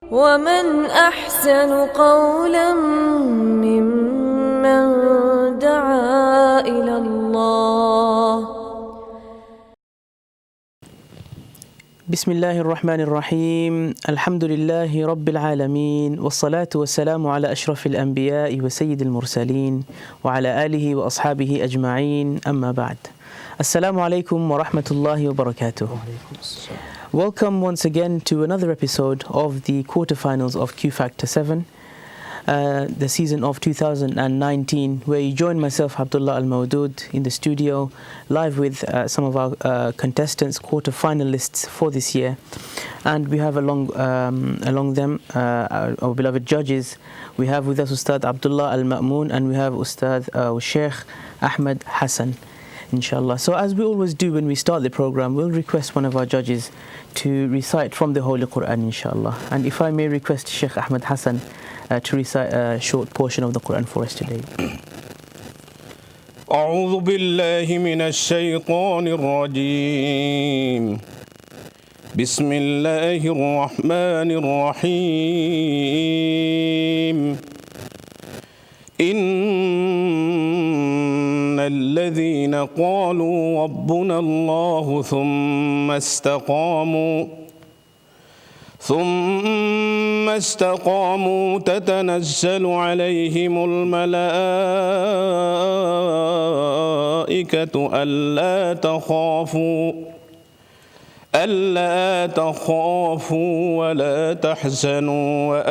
ومن أحسن قولا ممن دعا إلى الله. بسم الله الرحمن الرحيم. الحمد لله رب العالمين، والصلاة والسلام على أشرف الأنبياء وسيد المرسلين وعلى آله وأصحابه أجمعين، أما بعد. Assalamu alaikum wa rahmatullahi wa barakatuh. Welcome once again to another episode of the quarterfinals of Q Factor 7, the season of 2019, where you join myself, Abdullah Al-Mawdood, in the studio, live with some of our contestants, quarterfinalists for this year. And we have along them our beloved judges. We have with us Ustad Abdullah Al-Ma'moon, and we have Ustad Sheikh Ahmed Hassan, inshallah. So as we always do when we start the program, we'll request one of our judges to recite from the Holy Quran, inshallah. And if I may request Sheikh Ahmed Hassan to recite a short portion of the Quran for us today. أعوذ بالله من الشيطان الرجيم. بسم الله الرحمن الرحيم. إن الذين قالوا ربنا الله ثم استقاموا تتنزل عليهم الملائكة ألا تخافوا ولا تحزنوا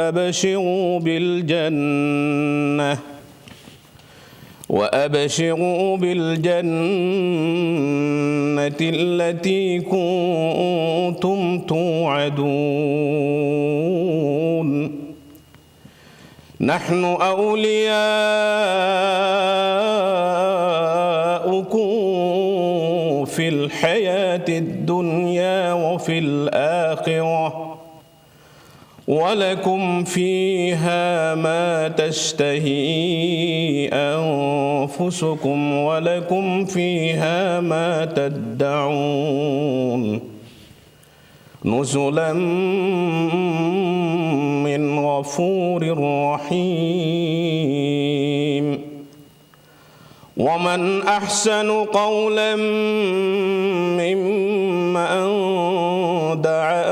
وأبشروا بالجنة التي كنتم توعدون. نحن أولياؤكم في الحياة الدنيا وفي الآخرة، ولكم فيها ما تشتهي أنفسكم ولكم فيها ما تدعون، نزلا من غفور رحيم. ومن أحسن قولا ممن دعا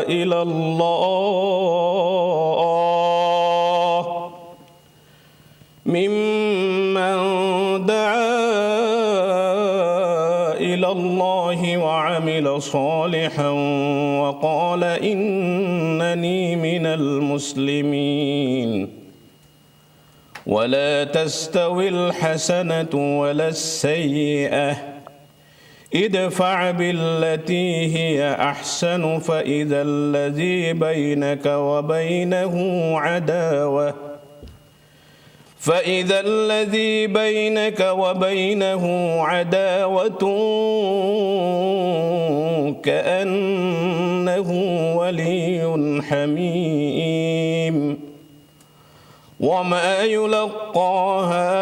إلى الله وعمل صالحا وقال إنني من المسلمين. ولا تستوي الحسنة ولا السيئة، ادفع بالتي هي أحسن فإذا الذي بينك وبينه عداوة كأنه ولي حميم. وما يلقاها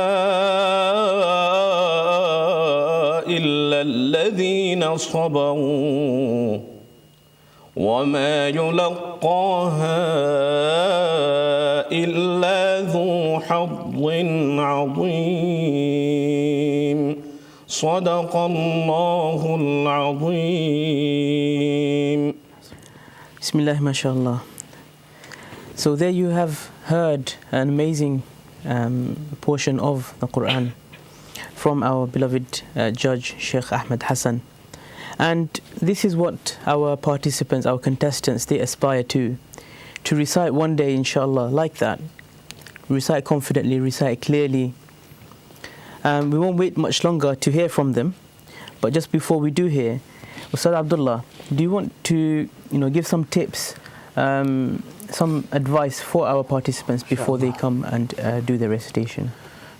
إلا الذين صبروا وما يلقاها إلا ذو حظ عظيم. صدق الله العظيم. Bismillah, mashallah. So there you have heard an amazing portion of the Quran from our beloved judge, Sheikh Ahmed Hassan. And this is what our participants, our contestants, they aspire to recite one day, inshallah, like that. Recite confidently, recite clearly. We won't wait much longer to hear from them. But just before we do hear, Ustad Abdullah, do you want to give some tips, some advice for our participants before they come and do the recitation?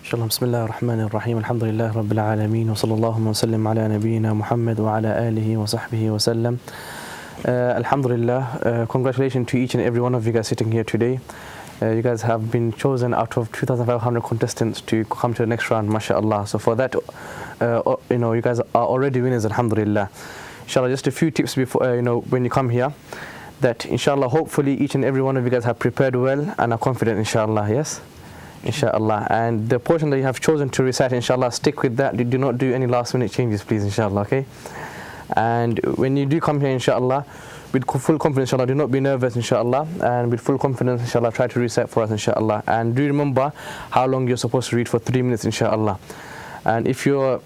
Inshallah, Bismillah ar-Rahman ar-Rahim, Alhamdulillah Rabbil Alameen, wa sallallahu wa sallam ala nabiyyina Mohammad wa ala alihi wa sahbihi wa sallam. Alhamdulillah, congratulations to each and every one of you guys sitting here today. You guys have been chosen out of 2,500 contestants to come to the next round, mashallah. So for that, you guys are already winners, alhamdulillah. Inshallah, just a few tips before, when you come here. that inshallah, hopefully each and every one of you guys have prepared well and are confident, inshallah, yes? Inshallah. And the portion that you have chosen to recite, inshallah, stick with that. Do not do any last minute changes, please, inshallah, okay? And when you do come here, inshallah, with full confidence, inshallah, do not be nervous, inshallah, and with full confidence, inshallah, try to recite for us, inshallah. And do remember how long you're supposed to read, for 3 minutes, inshallah. And if your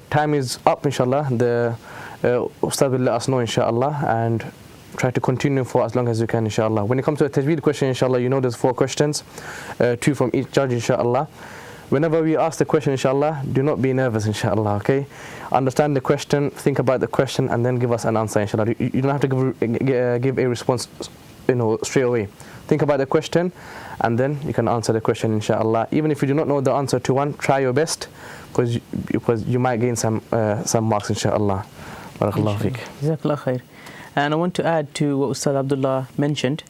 time is up, inshallah, the Ustad will let us know, inshallah, and try to continue for as long as you can, inshallah. When it comes to a tajweed question, inshallah, you know there's 4 questions, 2 from each judge, inshallah. Whenever we ask the question, inshallah, do not be nervous, inshallah, okay? Understand the question, think about the question, and then give us an answer, inshallah. You don't have to give a response, straight away. Think about the question, and then you can answer the question, inshallah. Even if you do not know the answer to one, try your best, because you might gain some marks, inshallah. Barakallahu feek. Jazakallah khair. And I want to add to what Ustad Abdullah mentioned.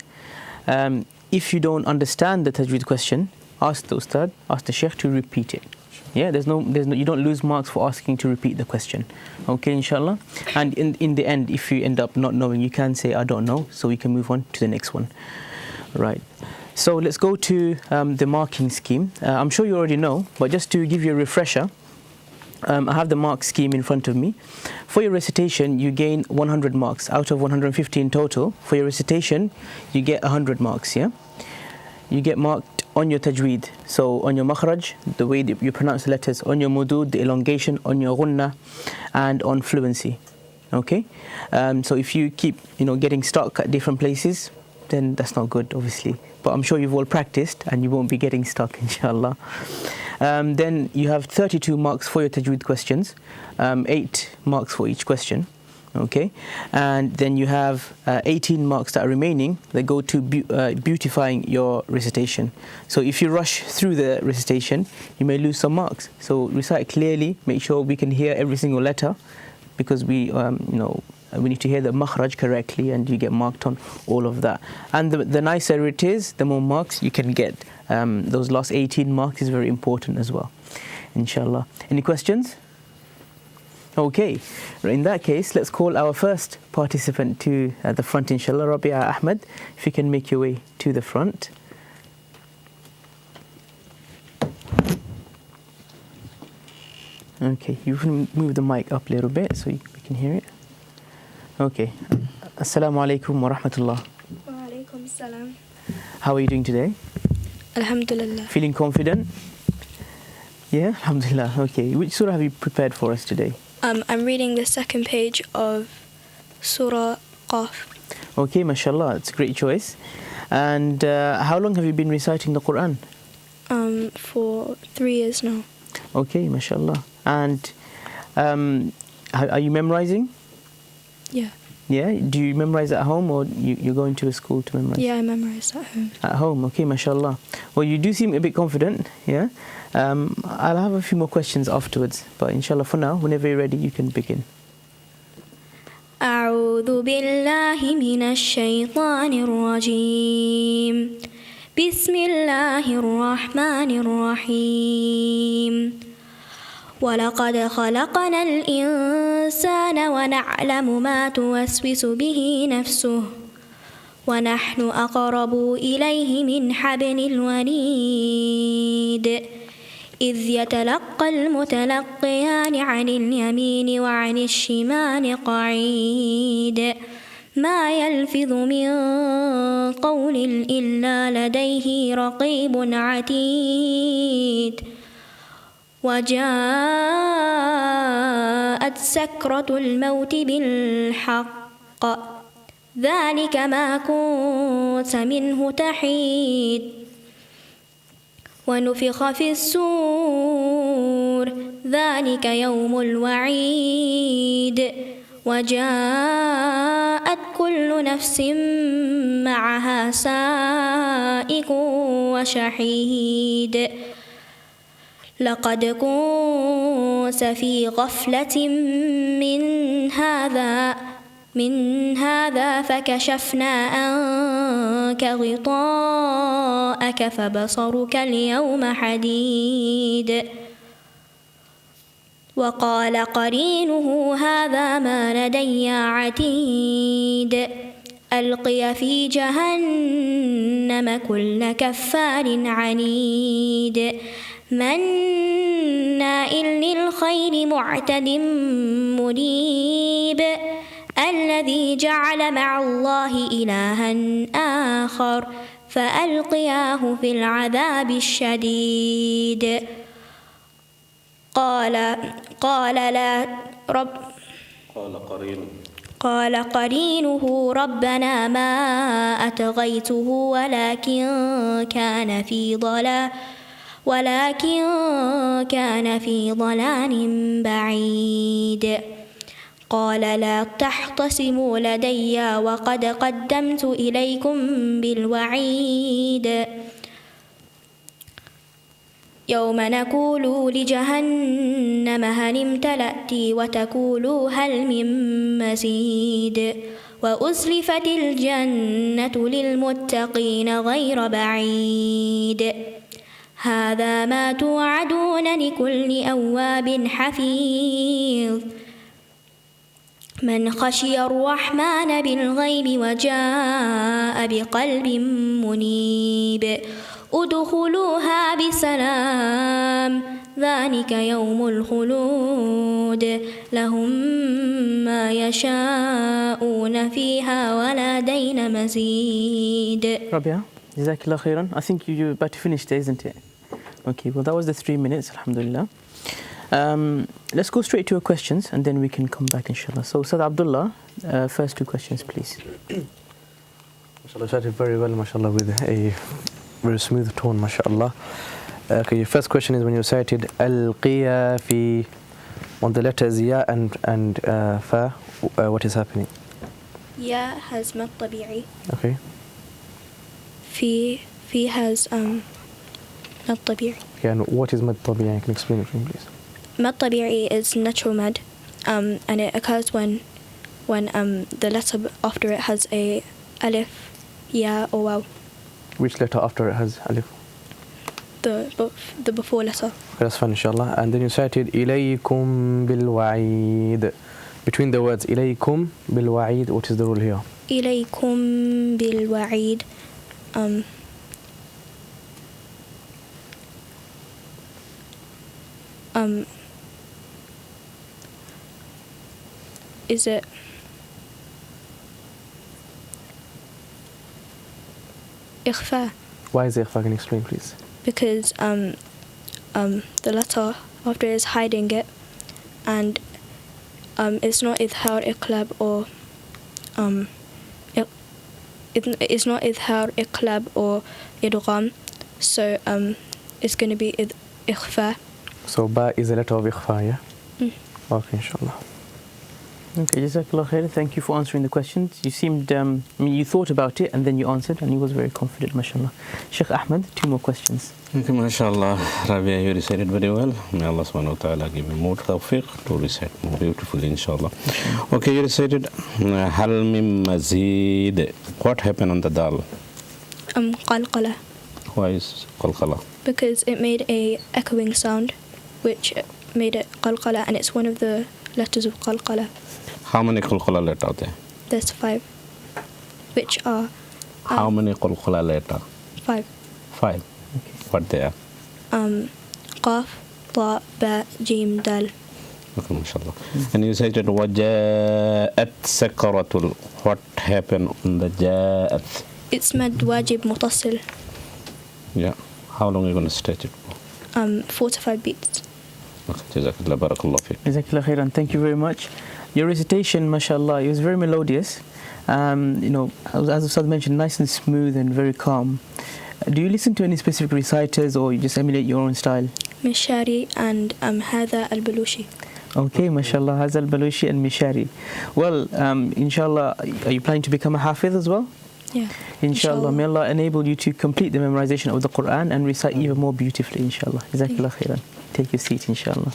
If you don't understand the tajweed question, ask the Ustad, ask the Sheikh to repeat it. Yeah, there's no, you don't lose marks for asking to repeat the question. Okay, inshallah. And in the end, if you end up not knowing, you can say, I don't know, so we can move on to the next one. Right. So let's go to the marking scheme. I'm sure you already know, but just to give you a refresher, I have the mark scheme in front of me. For your recitation, you gain 100 marks. Out of 150 in total, for your recitation, you get 100 marks, yeah? You get marked on your tajweed, so on your makhraj, the way that you pronounce the letters, on your mudud, the elongation, on your gunna, and on fluency, okay? So if you keep, getting stuck at different places, then that's not good, obviously. But I'm sure you've all practiced, and you won't be getting stuck, inshallah. Then you have 32 marks for your tajweed questions, 8 marks for each question, okay? And then you have 18 marks that are remaining that go to beautifying your recitation. So if you rush through the recitation, you may lose some marks. So recite clearly, make sure we can hear every single letter, because we need to hear the makhraj correctly, and you get marked on all of that. And the nicer it is, the more marks you can get. Those last 18 marks is very important as well, inshallah. Any questions? Okay, in that case, let's call our first participant to the front, inshallah. Rabia, Ahmed, if you can make your way to the front. Okay, you can move the mic up a little bit so we can hear it. Okay. Assalamu alaikum wa rahmatullah. Wa alaikum salam. How are you doing today? Alhamdulillah. Feeling confident? Yeah, alhamdulillah. Okay. Which surah have you prepared for us today? I'm reading the second page of Surah Qaf. Okay, mashallah. It's a great choice. And how long have you been reciting the Quran? For 3 years now. Okay, mashallah. And are you memorizing? Yeah. Yeah? Do you memorize at home, or you're going to a school to memorize? Yeah, I memorized at home. At home, okay, mashallah. Well, you do seem a bit confident, yeah? I'll have a few more questions afterwards, but inshallah for now, whenever you're ready, you can begin. أعوذ بالله من الشيطان الرجيم بسم الله الرحمن الرحيم ولقد خلقنا الإنسان ونعلم ما توسوس به نفسه ونحن أقرب إليه من حبل الوريد إذ يتلقى المتلقيان عن اليمين وعن الشمال قعيد ما يلفظ من قول إلا لديه رقيب عتيد وجاءت سكرة الموت بالحق ذلك ما كنت منه تحيد ونفخ في السور ذلك يوم الوعيد وجاءت كل نفس معها سائق وشهيد لقد كنت في غفلة من هذا فكشفنا عنك غطاءك فبصرك اليوم حديد وقال قرينه هذا ما لدي عتيد فألقي في جهنم كل كفار عنيد مناع للخير معتد مريب الذي جعل مع الله إلها آخر فألقياه في العذاب الشديد قال قرينه ربنا ما أطغيته ولكن كان في ضلال بعيد قال لا تختصموا لدي وقد قدمت إليكم بالوعيد يوم نقول لجهنم هل امتلأت وتقول هل من مزيد وأزلفت الجنة للمتقين غير بعيد هذا ما توعدون لكل أواب حفيظ من خشي الرحمن بالغيب وجاء بقلب منيب ادخلوها بسلام ذلك يوم الخلود لهم ما يشاءون فيها ولدينا مزيد. Rabia, Jazakallah khairan. I think you're about to finish there, isn't it? Okay, well that was the 3 minutes, alhamdulillah. Let's go straight to your questions and then we can come back inshallah. So Ustad Abdullah, first 2 questions please. MashaAllah, started very well, mashallah, with a very smooth tone, mashallah. Okay, your first question is when you recited Al-Qiya fi, on the letters Ya and Fa, what is happening? Ya has mad tabi'i. Okay. Fi has mad tabi'i. Okay, and what is mad tabi'i? Can you explain it to me, please? Mad tabi'i is natural mad, and it occurs when the letter after it has a alif, ya or waw. Which letter after it has alif? The before letter. Okay, that's fine, inshallah. And then you cited ilaykum bil wa'id. Between the words ilaykum bil wa'id, what is the rule here? Ilaykum bil wa'id. Is it ikhfa? Why is ikhfa? Can you explain, please? Because the letter after is hiding it, and it's not idhar iqlab or it's not idhar iqlab or idgham, so it's going to be ikhfa. So ba is a letter of ikhfa, yeah? Okay, inshallah. Okay, Jazakallah khair. Thank you for answering the questions. You seemed, you thought about it and then you answered and you was very confident, mashallah. Sheikh Ahmed, 2 more questions. Okay, mashallah. Rabia, you recited very well. May Allah subhanahu wa ta'ala give you more tawfiq to recite more beautifully, inshallah. Okay, you recited hal min mazid. What happened on the dal? Qalqala. Why is qalqala? Because it made a echoing sound, which made it qalqala, and it's one of the letters of qalqala. How many qalqala letters are there? There's 5, which are... How many qalqala letters? 5. 5. Okay. What they are? Qaf, Ta, Ba, Jim, Dal. Okay, mashallah. And you said that waja'at sakaratul. What happened on the ja'at? It's mad wajib mutasil. Yeah. How long are you going to stretch it for? 4 to 5 beats. Okay, Jazakallah, barakallah fiqh. Jazakallah khairan. Thank you very much. Your recitation, mashallah, it was very melodious. As Ustad mentioned, nice and smooth and very calm. Do you listen to any specific reciters or you just emulate your own style? Mishari and Hadha al-Balushi. Okay, mashallah, Hadha al-Balushi and Mishari. Well, inshallah, are you planning to become a hafiz as well? Yeah. Inshallah, may Allah enable you to complete the memorization of the Quran and recite even more beautifully, inshallah. Jazakallah khairan. Take your seat, inshallah.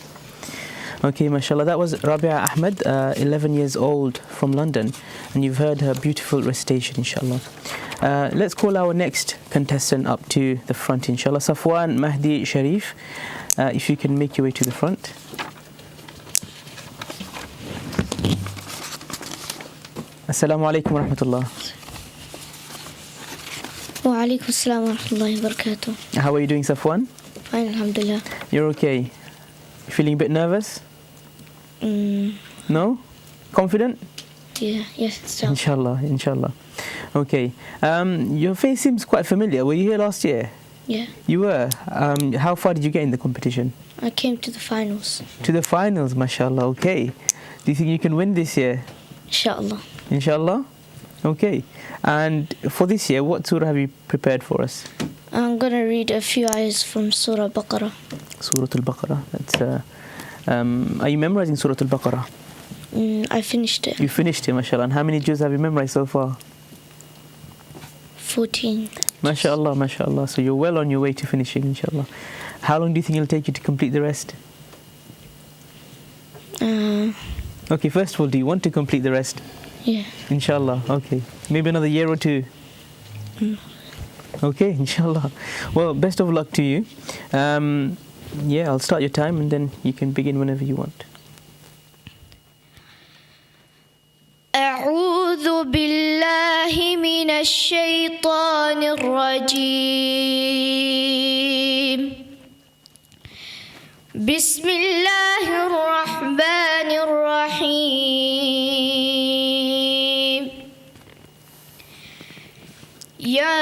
Okay, mashallah, that was Rabia Ahmed, 11 years old from London, and you've heard her beautiful recitation, inshallah. Let's call our next contestant up to the front, inshallah. Safwan, Mahdi, Sharif, if you can make your way to the front. Assalamu alaikum wa rahmatullah. Wa alaikum assalam wa rahmatullahi wa barakatuh. How are you doing, Safwan? Fine, alhamdulillah. You're okay? You feeling a bit nervous? No? Confident? Yes, Inshallah, inshallah. Okay. Your face seems quite familiar. Were you here last year? Yeah. You were? How far did you get in the competition? I came to the finals. To the finals, mashallah. Okay. Do you think you can win this year? Inshallah. Inshallah? Okay. And for this year, what surah have you prepared for us? I'm going to read a few ayahs from Surah Baqarah. Surah Al-Baqarah. That's, are you memorizing Surah Al-Baqarah? I finished it. You finished it, mashallah. And how many juz have you memorized so far? 14. Mashallah, mashallah. So you're well on your way to finishing, inshallah. How long do you think it'll take you to complete the rest? Okay, first of all, do you want to complete the rest? Yeah. Inshallah, okay. Maybe another year or two? Okay, inshallah. Well, best of luck to you. Yeah, I'll start your time and then you can begin whenever you want. أعوذ بالله من الشيطان الرجيم. بسم الله الرحمن الرحيم. يا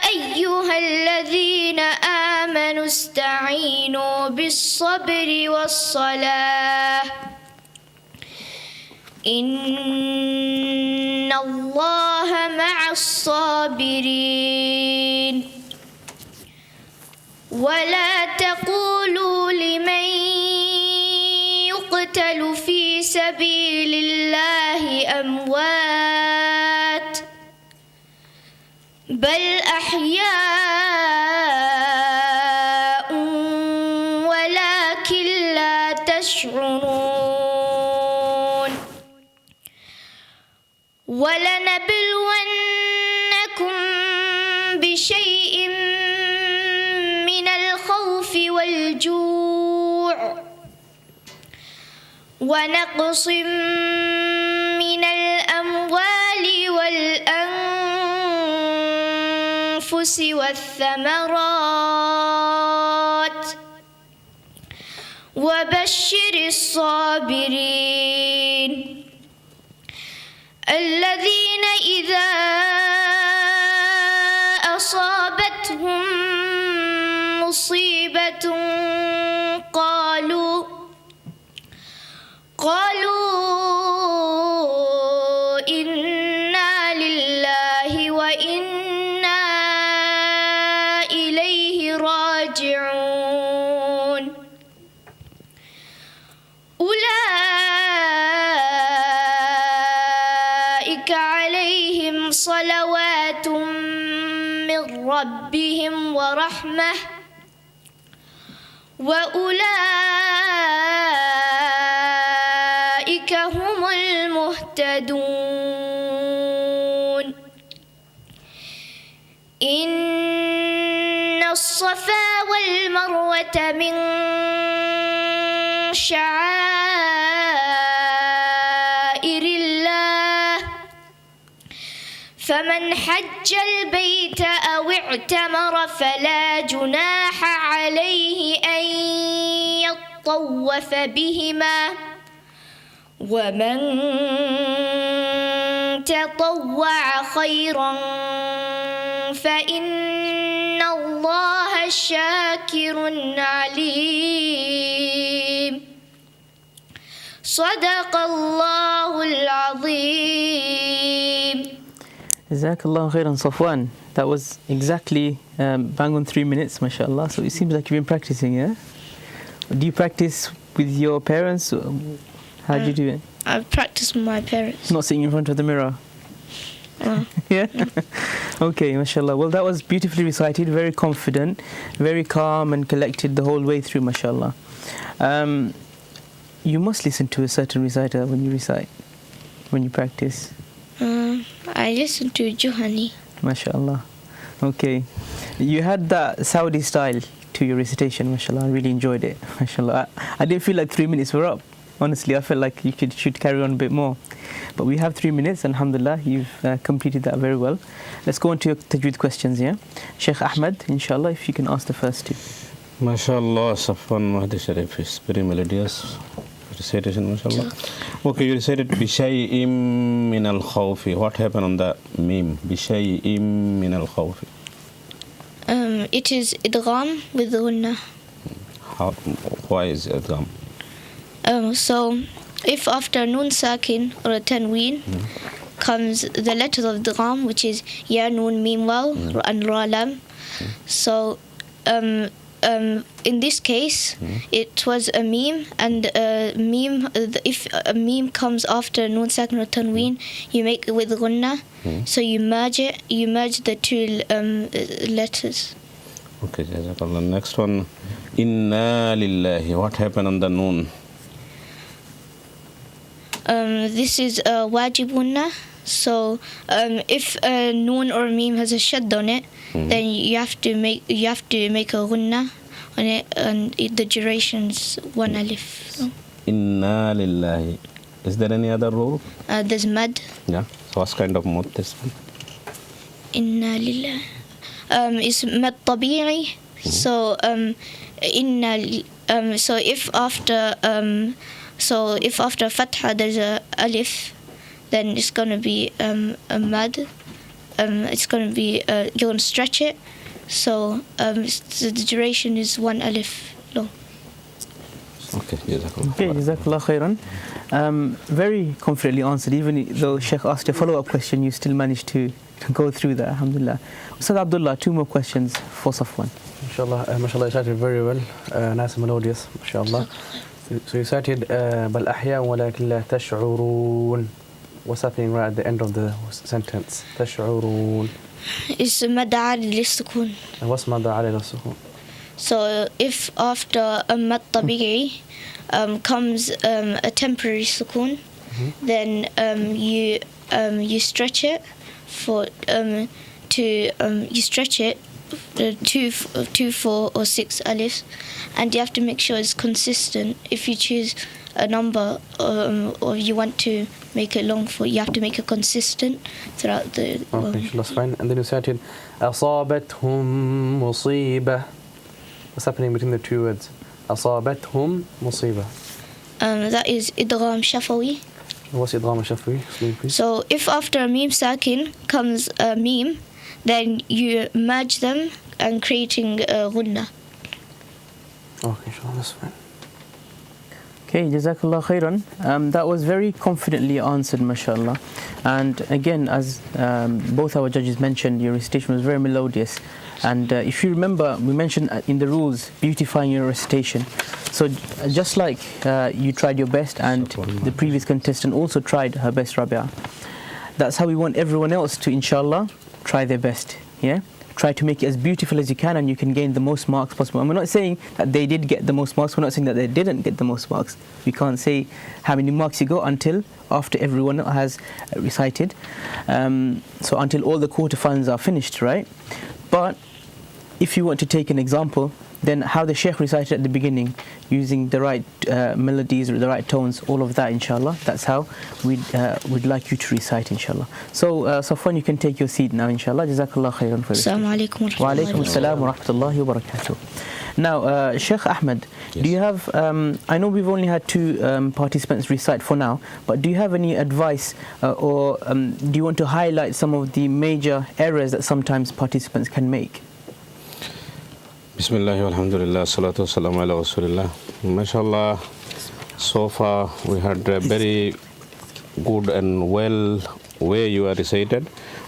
أيها الذين آمنوا استعينوا بالصبر والصلاة إن الله مع الصابرين. ولا تقولوا لمن يقتل في سبيل الله أموات بل أحياء ولكن لا تشعرون. ولنبلونكم بشيء من الخوف والجوع ونقص من الأموال والأنفس والثمرات وبشر الصابرين الذين إذا أصابتهم مصيبة قالوا إنا لله وإنا إليه راجعون. أولئك عليهم صلوات من ربهم ورحمة وأولئك هم المهتدون. إن الصفا والمروة من شعائر الله فمن حج البيت أو اعتمر فلا جناح عليه أن يطوف بهما ومن تطوع خيرا فإن الله شاكر عليم. صدق الله العظيم. Jazakallah khairan, Safwan. That was exactly bang on 3 minutes, mashallah. So it seems like you've been practicing, yeah? Do you practice with your parents? How do you do it? I've practiced with my parents. Not sitting in front of the mirror? Yeah? Okay, mashallah. Well, that was beautifully recited, very confident, very calm and collected the whole way through, mashallah. You must listen to a certain reciter when you recite, when you practice. I listen to Juhani. MashaAllah. Okay. You had that Saudi style to your recitation, mashallah. I really enjoyed it, mashallah. I didn't feel like 3 minutes were up. Honestly, I felt like you should carry on a bit more. But we have 3 minutes, alhamdulillah, you've completed that very well. Let's go on to your tajweed questions, yeah? Sheikh Ahmed, inshallah, if you can ask the first two. MashaAllah, Safwan Mahdi Sharif is very melodious. Recitation, mashallah. Okay, you recited Bishay'im min al-khawfi. What happened on the meme? Bishay'im min al-khawfi. It is idgham with gunna. Why is idgham? So if after nun sakin or a tanween comes the letters of idgham, which is ya, nun, mim, waw, and ra, lam. So in this case, it was a meme, and meme. If a meme comes after nun sakin or tanween, you make it with gunna. So you merge it. You merge the two letters. Okay, jazakallah. Next one, inna lillahi. What happened on the noon? This is wajibunna. So if a noon or meme has a shadd on it, then you have to make a gunna on it, and the duration's 1 alif. So. Inna lillahi. Is there any other rule? There's mad. Yeah. So what kind of mud this one? Inna lillahi. It's mad tabi'i. So so if after fatha there's a alif, then it's gonna be a mad. It's gonna be you're gonna stretch it. So the duration is 1 alif long. Okay, jazakallah. Okay, jazakallah khairan. Very confidently answered. Even though Sheikh asked a follow-up question, you still managed to go through that, alhamdulillah. Ustad Abdullah, 2 more questions for Safwan. Inshallah, mashallah, you started very well. Nice and melodious, mashallah. So you started بل أحياء ولكن لا تشعرون. What's happening right at the end of the sentence? تشعرون. It's mad عارض للسكون. And what's مد عارض للسكون? So if after a mad tabi'i comes a temporary sukun, then you stretch it for you stretch it 2, 4, or 6 alifs, and you have to make sure it's consistent. If you choose a number or you want to make it long, you have to make it consistent throughout the. Okay, that's fine. And then you started أصابتهم مصيبة. What's happening between the 2 words? أصابتهم مصيبة. That is idgham shafawi. What's idgham shafawi? Explain, please. So if after a meme sakin comes a meme, then you merge them and creating a gunna. Okay, sure, that's fine. Okay, jazakallah khairan. That was very confidently answered, mashallah. And again, as both our judges mentioned, your recitation was very melodious. And if you remember, we mentioned in the rules, beautifying your recitation. So just like you tried your best and the previous contestant also tried her best, Rabia, that's how we want everyone else to, inshallah, try their best. Yeah? Try to make it as beautiful as you can, and you can gain the most marks possible. And we're not saying that they did get the most marks, we're not saying that they didn't get the most marks. We can't say how many marks you got until after everyone has recited. So until all the quarterfinals are finished, right? But if you want to take an example, then how the Sheikh recited at the beginning, using the right melodies or the right tones, all of that, inshallah, that's how we'd like you to recite, inshallah. So, Safwan, you can take your seat now, inshallah. Jazakallah khairan for this. Assalamu alaikum Wa alaikum assalam wa rahmatullahi wa barakatuh. Now, Sheikh Ahmed, do you have, I know we've only had 2 participants recite for now, but do you have any advice or do you want to highlight some of the major errors that sometimes participants can make? Bismillah, alhamdulillah, salatu wassalamu ala rasulillah. MashaAllah, so far we had a very good and well way you are recited.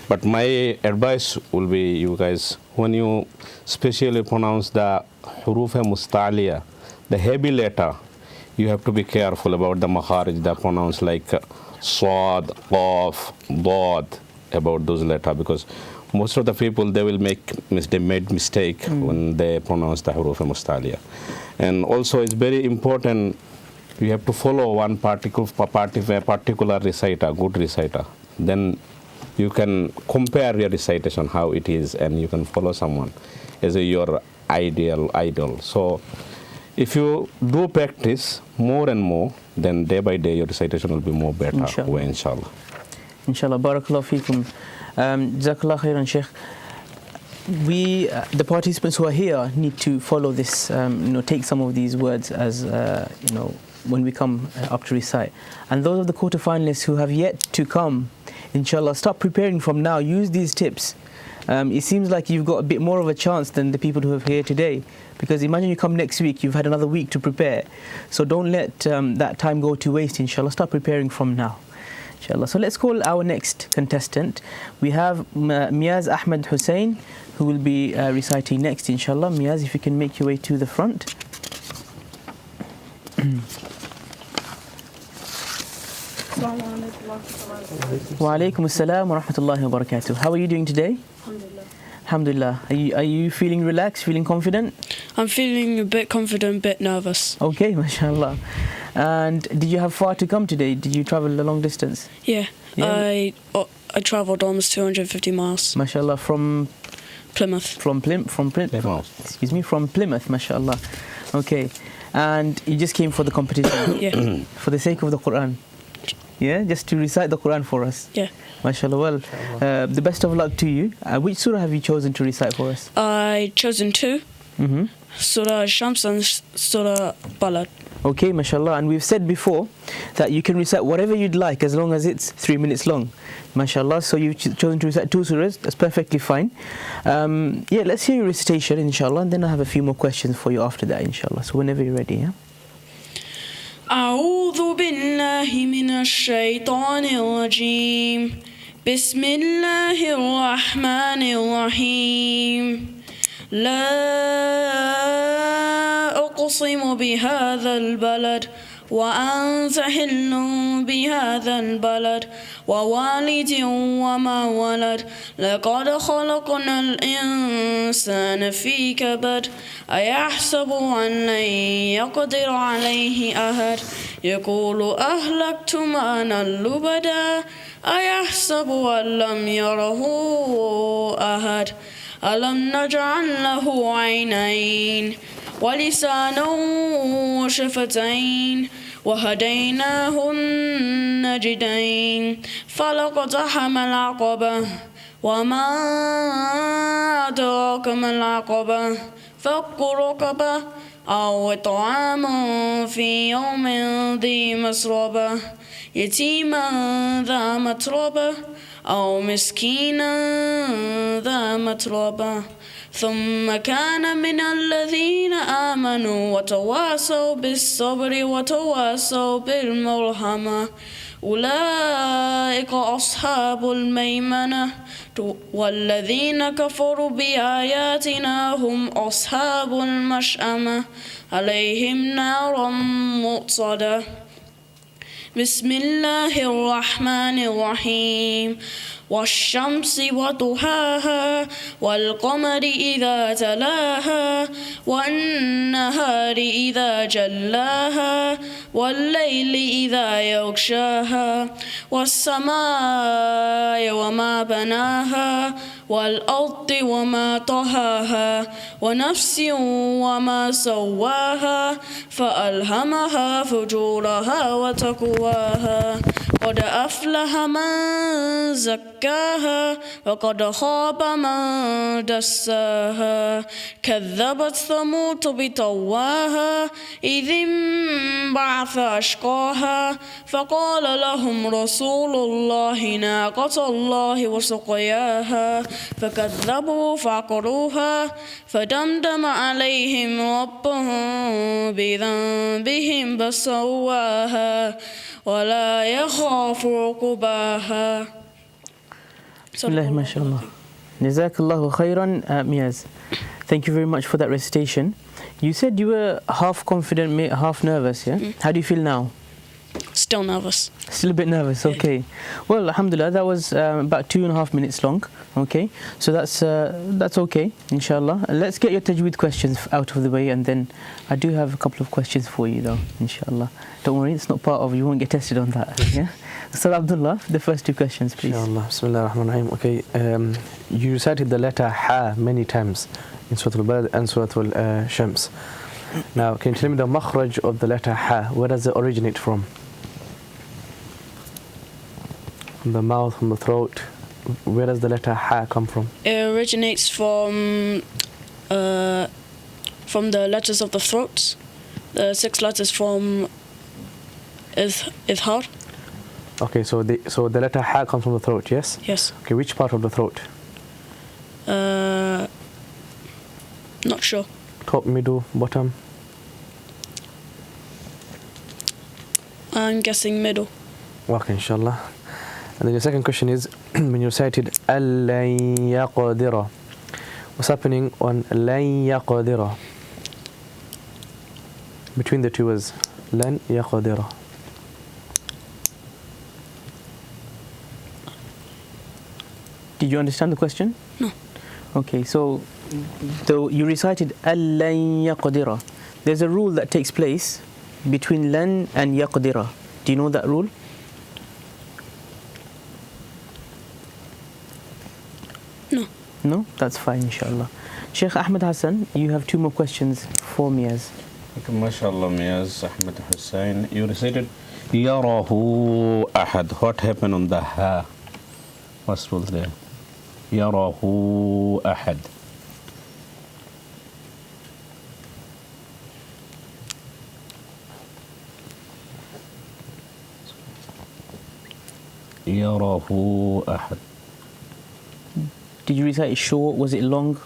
But my advice will be, you guys, when you specially pronounce the huruf musta'liya, the heavy letter, you have to be careful about the makharij, the pronounce like sad, qaf, dad, about those letters, because most of the people, they made mistake when they pronounce the huruf musta'liya. And also it's very important, you have to follow one particular reciter, good reciter. Then you can compare your recitation, how it is, and you can follow someone as your idol. So if you do practice more and more, then day by day your recitation will be more better. Inshallah. Inshallah. Barakallahu feekum. Jazakallah khairan, Sheikh. We, the participants who are here, need to follow this, take some of these words as, when we come up to recite. And those of the quarterfinalists who have yet to come, inshallah, start preparing from now. Use these tips. It seems like you've got a bit more of a chance than the people who are here today, because imagine you come next week, you've had another week to prepare. So don't let that time go to waste, inshallah. Start preparing from now, inshallah. So let's call our next contestant. We have Miyaz Ahmed Hussein, who will be reciting next, inshallah. Miyaz, if you can make your way to the front. Wa alaikum assalam wa rahmatullahi wa barakatuh. How are you doing today? Alhamdulillah. Are you feeling relaxed, feeling confident? I'm feeling a bit confident, a bit nervous. Okay, mashallah. And did you have far to come today? Did you travel a long distance? Yeah. I travelled almost 250 miles. Mashallah, from Plymouth. From Plymouth. Excuse me, from Plymouth, mashallah. Okay. And you just came for the competition? Yeah. For the sake of the Quran? Yeah, just to recite the Quran for us? Yeah. Mashallah. Well, the best of luck to you. Which surah have you chosen to recite for us? I chosen two. Surah Shams and Surah Balad. Okay, mashallah. And we've said before that you can recite whatever you'd like as long as it's 3 minutes long. Mashallah. So you've chosen to recite two surahs. That's perfectly fine. Yeah, let's hear your recitation, inshallah. And then I have a few more questions for you after that, inshallah. So whenever you're ready, yeah? أعوذ بالله من الشيطان الرجيم بسم الله الرحمن الرحيم لا أقسم بهذا البلد وأنت حل بهذا البلد ووالد وما ولد لقد خلقنا الإنسان في كبد أيحسب أن لن يقدر عليه أحد يقول أهلكت مالا لبدا أيحسب أن لم يره أحد ألم نجعل له عينين ولسانا وشفتين وهديناه النجدين فلقتحم العقبة وما أدراك ما العقبة فك رقبة أو طعام في يوم ذي مسربة يتيما ذا متربة أو مسكينا ذا متربة ثم كان من الذين آمنوا وتواصوا بالصبر وتواصوا بالمرحمة أولئك أصحاب الميمنة والذين كفروا بآياتنا هم أصحاب المشأمة عليهم نار مؤصدة بسم الله الرحمن الرحيم والشمس وضحاها والقمر إذا تلاها والنهار إذا جلاها والليل إذا يغشاها والسماء وما بناها والأرض وما طهاها ونفس وما سواها فألهمها فجورها وتقواها قد أفلح من زكاها وقد خاب من دساها كذبت ثمود بطواها إذ انبعث أشقاها فقال لهم رسول الله ناقة الله وسقياها فكذبوا فعقروها فدمدم عليهم ربهم بذنبهم فسواها ولا يخاف عقباها. Bismillah, mashallah. Jazakallahu khairan, Miyaz. Thank you very much for that recitation. You said you were half confident, half nervous, yeah? How do you feel now? Still nervous. Still a bit nervous, okay. Well, alhamdulillah, that was about 2.5 minutes long, okay? So that's okay, inshallah. Let's get your tajweed questions out of the way, and then I do have a couple of questions for you though, inshallah. Don't worry, it's not part of, you won't get tested on that, yeah? So Abdullah, the first two questions, please. Inshallah, Bismillah ar-Rahman ar-Rahim. Okay, you recited the letter Ha many times in Surah Al-Balad and Surah Al-Shams. Now, can you tell me the makhraj of the letter ha? Where does it originate from? From the mouth, from the throat. Where does the letter ha come from? It originates from the letters of the throats. The 6 letters from Izhar. Okay, so the letter ha comes from the throat, yes? Yes. Okay, which part of the throat? Not sure. Top, middle, bottom? I'm guessing middle. Okay, inshallah. And then the second question is, when you recited أَلَّن يَقْدِرَ, what's happening on لَن يَقْدِرَ? Between the two words, لَن يَقْدِرَ. Did you understand the question? No. Okay, so you recited أَلَّن يَقْدِرَ. There's a rule that takes place between lan and yaqdira. Do you know that rule? No. No? That's fine, inshallah. Sheikh Ahmed Hassan, you have 2 more questions for Miaz. Okay, mashallah, Miaz, Ahmed, Hussein. You recited Yarahu Ahad. What happened on the ha? What's rule there? Yarahu Ahad. Yarahu Ahad. Did you recite it short? Was it long?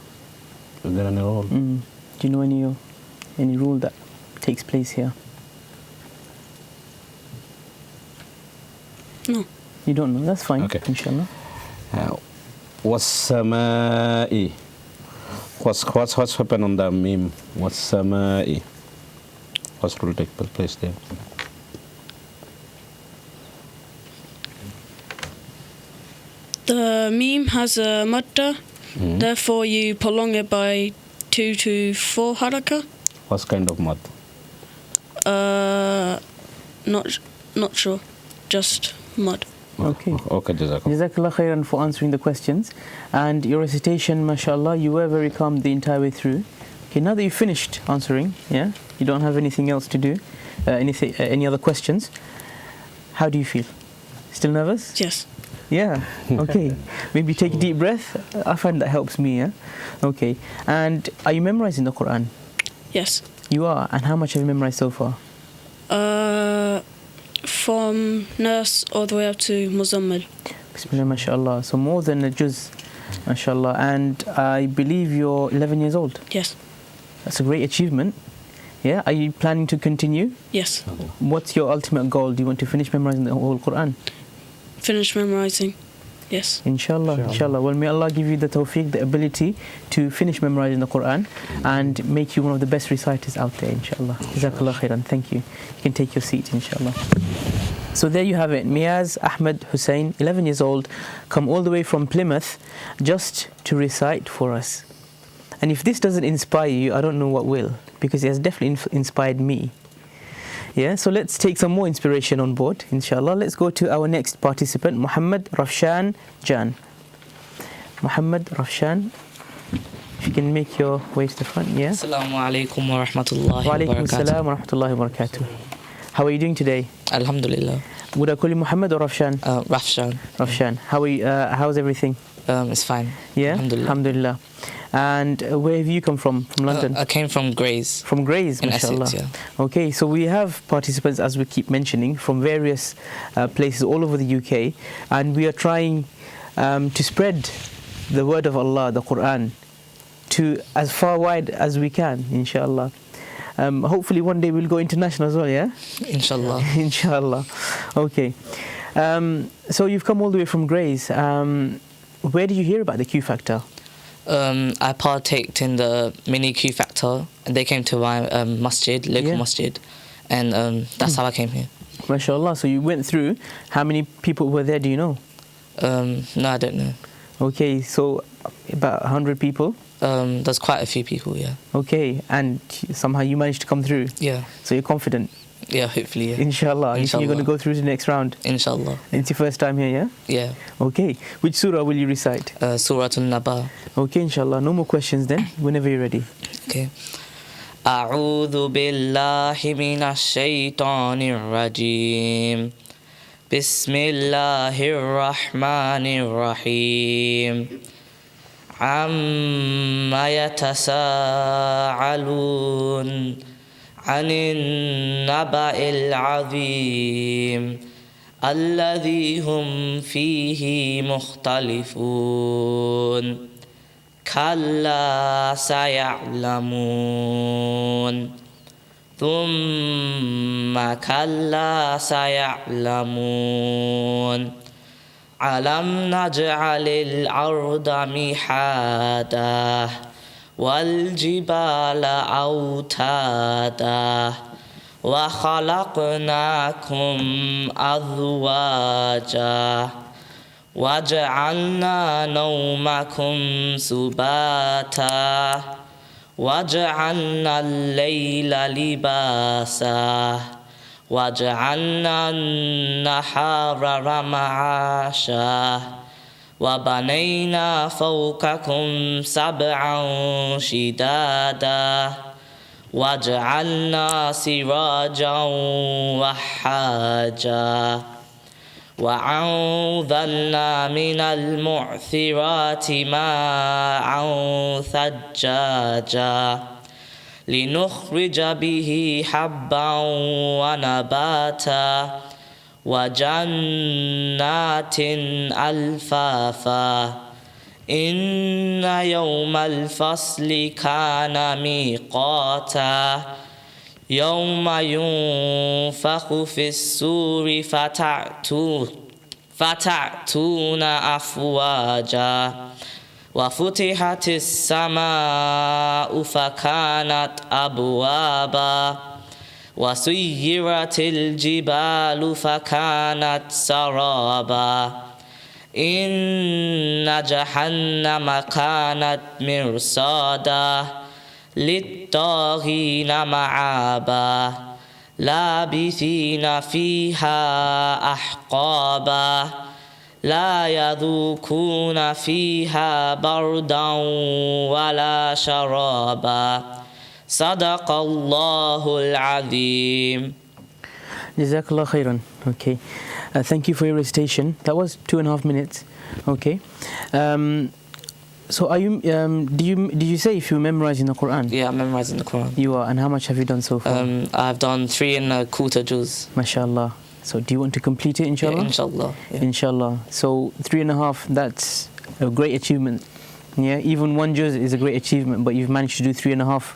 Is there any rule? Do you know any rule that takes place here? No. You don't know? That's fine, Okay. inshallah. وَالسَّمَاءِ. What's happened on the meme? وَالسَّمَاءِ. What's rule take place there? The meme has a madda, therefore you prolong it by 2 to 4 haraka. What kind of mud? Not sure. Just mud. Okay. Okay, Jazakallah. Jazakallah khairan for answering the questions. And your recitation, mashallah, you were very calm the entire way through. Okay, now that you've finished answering, yeah, you don't have anything else to do, any other questions, how do you feel? Still nervous? Yes. Yeah, okay. Maybe take a deep breath. I find that helps me, yeah? Okay. And are you memorizing the Quran? Yes. You are? And how much have you memorized so far? From Nas all the way up to Muzammil. Bismillah, mashallah. So more than a juz, mashallah. And I believe you're 11 years old. Yes. That's a great achievement. Yeah, are you planning to continue? Yes. What's your ultimate goal? Do you want to finish memorizing the whole Quran? Finish memorizing. Yes. Inshallah, inshallah. Well, may Allah give you the tawfiq, the ability to finish memorizing the Quran and make you one of the best reciters out there, inshallah. Jazakallah khairan. Thank you. You can take your seat, inshallah. So there you have it. Miaz Ahmed Hussein, 11 years old, come all the way from Plymouth just to recite for us. And if this doesn't inspire you, I don't know what will, because it has definitely inspired me. Yeah, so let's take some more inspiration on board, inshallah. Let's go to our next participant, Mohammad Roshan Jan. Mohammad Roshan, if you can make your way to the front, yeah? Assalamu alaikum wa rahmatullahi wa Wa alaikum barakatuh. assalam wa rahmatullahi wa barakatuh. How are you doing today? Alhamdulillah. Would I call you Mohammad or Roshan? Rafshan. Roshan. How are you, how's everything? It's fine. Yeah? Alhamdulillah. Alhamdulillah. And where have you come from? From London? I came from Grays. From Grays, in mashallah. Essex, yeah. Okay, so we have participants, as we keep mentioning, from various places all over the UK, and we are trying to spread the word of Allah, the Quran, to as far wide as we can, inshallah. Hopefully one day we'll go international as well, yeah? Inshallah. Inshallah. Okay. So you've come all the way from Grays. Where did you hear about the Q Factor? I partaked in the mini Q Factor, and they came to my masjid, local masjid, and that's how I came here. MashaAllah. So you went through. How many people were there, do you know? No, I don't know. Okay, so about 100 people? There's quite a few people, yeah. Okay, and somehow you managed to come through? Yeah. So you're confident? Yeah, hopefully, yeah. Inshallah. You think you're going to go through to the next round? Inshallah. It's your first time here, yeah? Yeah. Okay. Which surah will you recite? Surah An-Naba. Okay, inshallah. No more questions then, whenever you're ready. Okay. أعوذ بالله من الشيطان الرجيم بسم الله الرحمن الرحيم عما يتساءلون عن النبأ العظيم الذي هم فيه مختلفون كلا سيعلمون ثم كلا سيعلمون ألم نجعل الأرض مهادا والجبال أوتادا وخلقناكم أزواجا وجعلنا نومكم سباتا وجعلنا الليل لباسا وجعلنا النهار معاشا وبنينا فوقكم سبعا شدادا وجعلنا سراجا وحاجا وأنزلنا من المعصرات ماء ثجاجا لنخرج به حبا ونباتا وجنات ألفافا إن يوم الفصل كان ميقاتا يوم ينفخ في السور فتأتون أفواجا وفتحت السماء فكانت أبوابا وسيرت الجبال فكانت سرابا إن جهنم كانت مرصادا للطاغين مآبا لابثين فيها أحقابا لا يذوقون فيها بردا ولا شرابا صدق الله العظيم. Jazakallah khairan. Okay. Thank you for your recitation. That was 2.5 minutes. Okay. So are you? Did you say if you memorizing the Quran? Yeah, I'm memorizing the Quran. You are. And how much have you done so far? I've done 3.25 juz. MashaAllah. So do you want to complete it, inshallah? Yeah, inshallah. Yeah. Inshallah. So 3.5, that's a great achievement. Yeah, even 1 juz is a great achievement, but you've managed to do 3.5.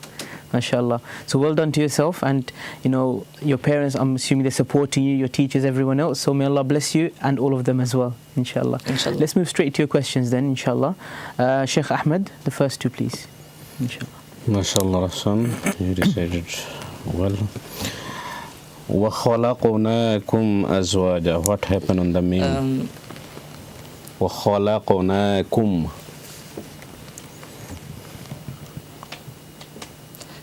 MashaAllah. So well done to yourself, and you know your parents, I'm assuming they're supporting you, your teachers, everyone else. So may Allah bless you and all of them as well, inshallah. Inshallah. Let's move straight to your questions then, inshallah. Sheikh Ahmed, the first two, please. Inshallah. MashaAllah, Roshan, you recited well. وَخَلَقْنَاكُمْ أَزْوَاجًا. What happened on the meme? وَخَلَقْنَاكُمْ.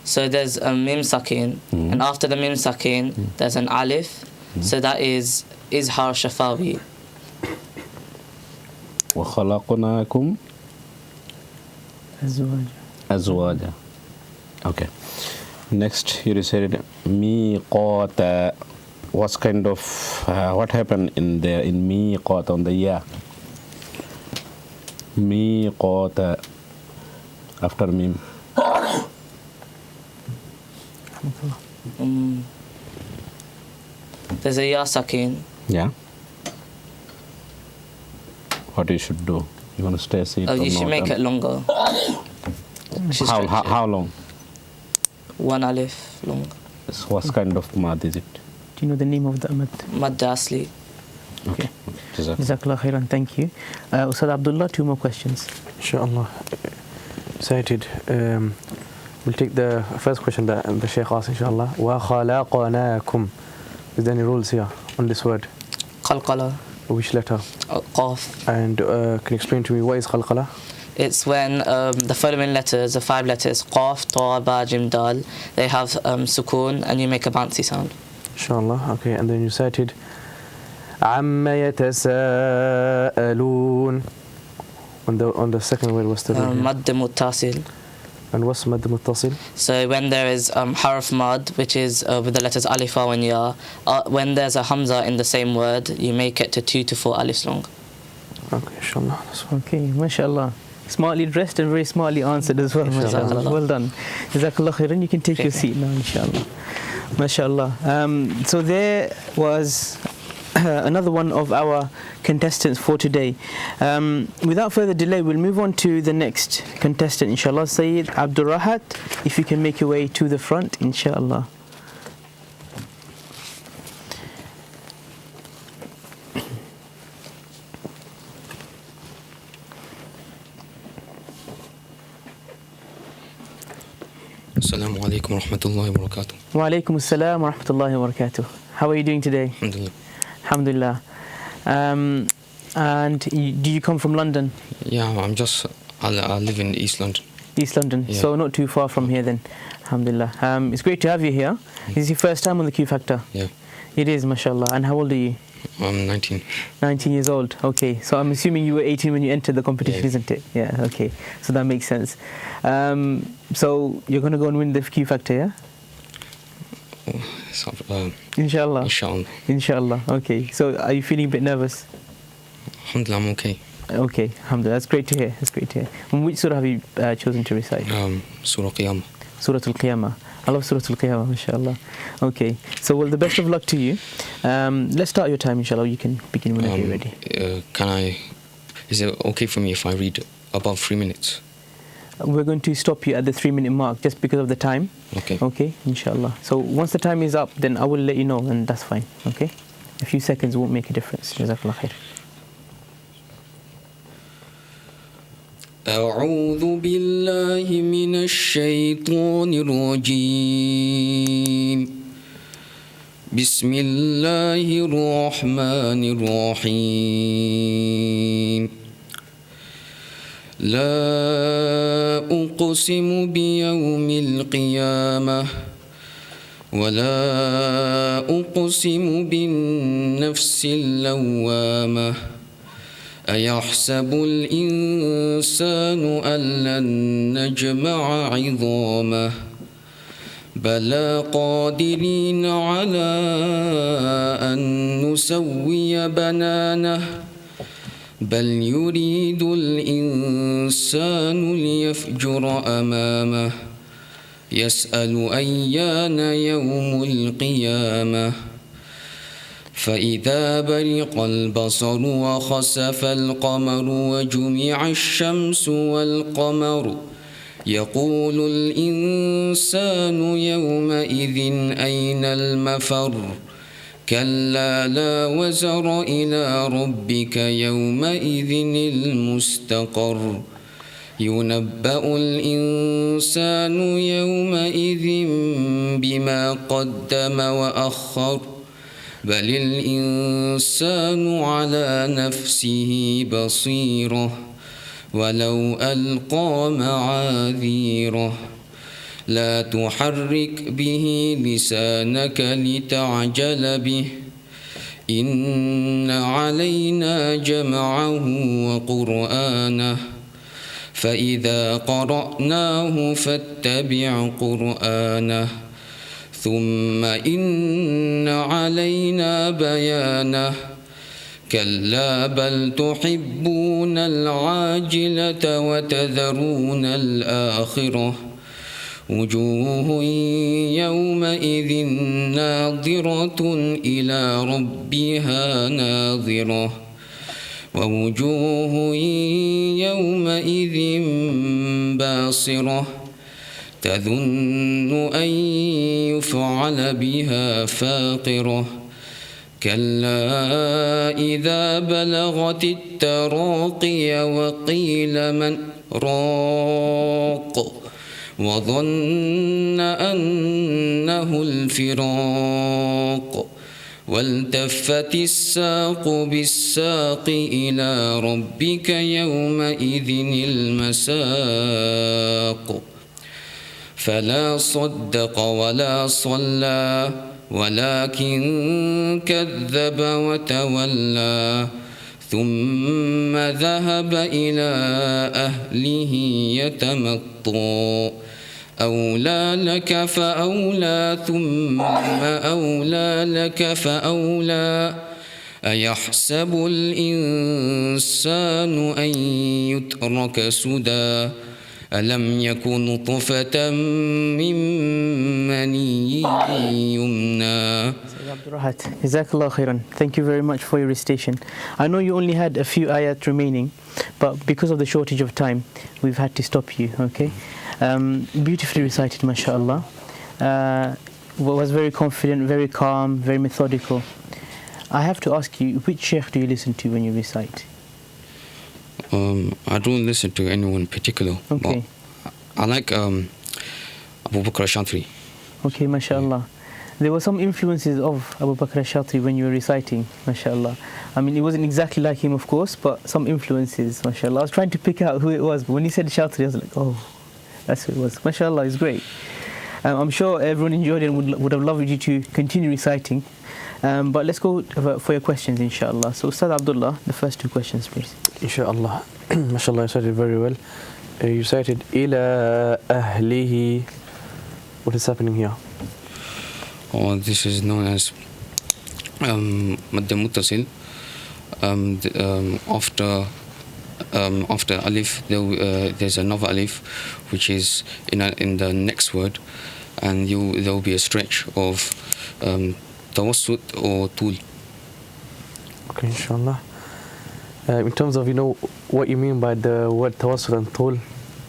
So there's a mim sakin, and after the mim sakin, there's an alif. So that is izhar shafawi. وَخَلَقْنَاكُمْ أَزْوَاجًا. Okay. Next, you recited miqata. What kind of what happened in there in miqata on the ya? Miqata after mim. There's a ya sakin. Yeah. What you should do? You want to stay seated? Oh, you should make it longer. How long? 1 alif long. So what kind of mad is it? Do you know the name of the mad? Mad asli. Okay. Jazakallah khairan. Thank you. Ustad Abdullah, 2 more questions. Inshallah. Cited. We'll take the first question that the Shaykh asked, inshallah. وَخَلَقْنَاكُمْ. Is there any rules here on this word? Qalqala. Which letter? Qaf. And can you explain to me what is qalqala? It's when the following letters, the 5 letters, Qaf, Ta, Ba, Jim, Dal, they have sukoon and you make a bouncy sound. Inshallah. Okay, and then you cited عَمَّ يَتَسَاءَلُونَ. On the second word, what's the word? Madd muttasil. And what's mad muttasil? So when there is harf mad, which is with the letters alif, waw and ya, when there's a hamza in the same word, you make it to 2 to 4 alifs long. Okay, inshallah. Okay, mashallah. Smartly dressed and very smartly answered as well, mashallah. Well done. Jazakallah khairan. You can take your seat now, inshallah. Mashallah. So there was another one of our contestants for today. Without further delay, we'll move on to the next contestant, inshallah. Syed Abdul Rahat, if you can make your way to the front, inshallah. Assalamu alaikum wa rahmatullahi wa barakatuh. Wa alaikum assalam wa rahmatullahi wa barakatuh. How are you doing today? Alhamdulillah. Alhamdulillah. And do you come from London? Yeah, I live in East London. East London, Yeah. so not too far from here then. Alhamdulillah. It's great to have you here. This is your first time on the Q Factor? Yeah, It is, mashallah. And how old are you? I'm 19. 19 years old. Okay, so I'm assuming you were 18 when you entered the competition, Yeah. isn't it? Yeah, okay. So that makes sense. So you're going to go and win the Q Factor, yeah? So, Inshallah. inshallah. Inshallah. Okay. So are you feeling a bit nervous? Alhamdulillah, I'm okay. Okay, alhamdulillah. That's great to hear. That's great to hear. And which surah have you chosen to recite? Surah Qiyamah. Surah Al-Qiyamah. I love Surah Al-Qiyamah, mashallah. Okay, so well, the best of luck to you. Let's start your time, inshallah. You can begin whenever you're ready. Is it okay for me if I read above 3 minutes? We're going to stop you at the 3-minute mark just because of the time. Okay. Okay, inshallah. So once the time is up, then I will let you know, and that's fine. Okay? A few seconds won't make a difference. Jazakallah khair. أعوذ بالله من الشيطان الرجيم بسم الله الرحمن الرحيم لا أقسم بيوم القيامة ولا أقسم بالنفس اللوامة أيحسب الإنسان أن لن نجمع عظامه بلى قادرين على أن نسوي بنانه بل يريد الإنسان ليفجر أمامه يسأل أيان يوم القيامة فإذا برق البصر وخسف القمر وجمع الشمس والقمر يقول الإنسان يومئذ أين المفر كلا لا وزر إلى ربك يومئذ المستقر ينبأ الإنسان يومئذ بما قدم وأخر بل الإنسان على نفسه بصيرة ولو ألقى معاذيره لا تحرك به لسانك لتعجل به إن علينا جمعه وقرآنه فإذا قرأناه فاتبع قرآنه ثم إن علينا بيانه كلا بل تحبون العاجلة وتذرون الآخرة وجوه يومئذ ناظرة إلى ربها ناظرة ووجوه يومئذ باصرة تظن أن يفعل بها فاقرة كلا إذا بلغت التراقي وقيل من راق وظن أنه الفراق والتفت الساق بالساق إلى ربك يومئذ المساق فلا صدق ولا صلى ولكن كذب وتولى ثم ذهب إلى أهله يتمطى أولى لك فأولى ثم أولى لك فأولى أيحسب الإنسان أن يترك سدى ألم يكن نطفة من مني يمنى. Rahat, Jazakallah khairan. Thank you very much for your recitation. I know you only had a few ayat remaining, but because of the shortage of time, we've had to stop you, okay? Beautifully recited, mashallah. Was very confident, very calm, very methodical. I have to ask you, which sheikh do you listen to when you recite? I don't listen to anyone particular. Okay. I like Abu Bakr al-Shantri. Okay, mashallah. There were some influences of Abu Bakr al-Shantri when you were reciting, mashallah. I mean, it wasn't exactly like him, of course, but some influences, mashallah. I was trying to pick out who it was, but when he said Shantri, I was like, oh, that's who it was. Mashallah, it's great. I'm sure everyone enjoyed it and would have loved you to continue reciting. But let's go for your questions, inshallah. So, Ustad Abdullah, the first two questions, please. Inshallah. Mashallah, you recited very well. You recited ila ahlihi. What is happening here? Oh, this is known as Madda Muttasil. After alif, there's another alif, which is in the next word, and there will be a stretch of tawassut or tul. Okay, inshallah. In terms of, what you mean by the word tawassut and tul,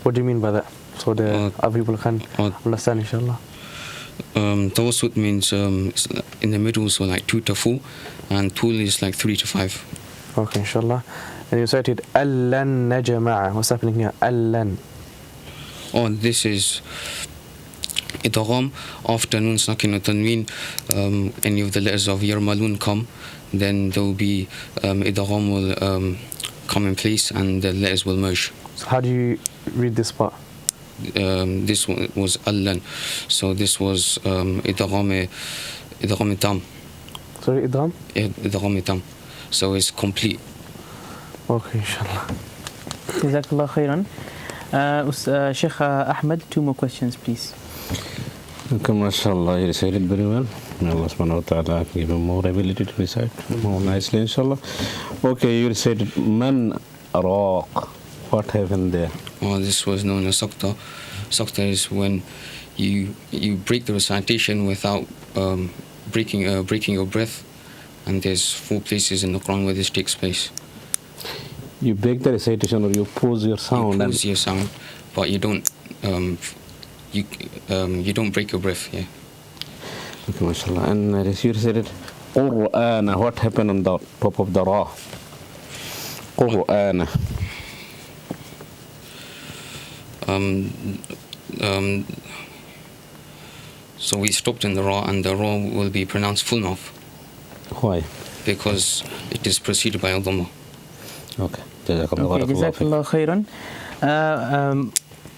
what do you mean by that? So the other people can understand, inshallah. Tawassut means in the middle, so like 2 to 4, and tul is like 3 to 5. Okay, inshallah. And you cited allan najma'a. What's happening here? Allan. Oh, this is idgham. After nun sakin and tanween, any of the letters of yarmalun come, then there will be idgham will come in place and the letters will merge. So how do you read this part? This one was allan, so this was idgham tam. Sorry, idgham? Idgham tam. So it's complete. Okay, inshallah. Jazakallah khairan. Sheikh Ahmed, 2 more questions, please. Okay, mashallah, you recited very well. May Allah subhanahu wa ta'ala give you more ability to recite more nicely, inshallah. Okay, you recited man araq. What happened there? Oh, this was known as sakta. Sakta is when you break the recitation without breaking your breath, and there's 4 places in the Quran where this takes place. You break the recitation, or you pause your sound? You pause your sound, but you don't break your breath. Yeah. Okay, mashallah. And you recited Qur'ana. What happened on the top of the ra? Qur'ana. So we stopped in the ra, and the ra will be pronounced full mouth. Why? Because it is preceded by a dhamma. Okay. Jazakallah khairan.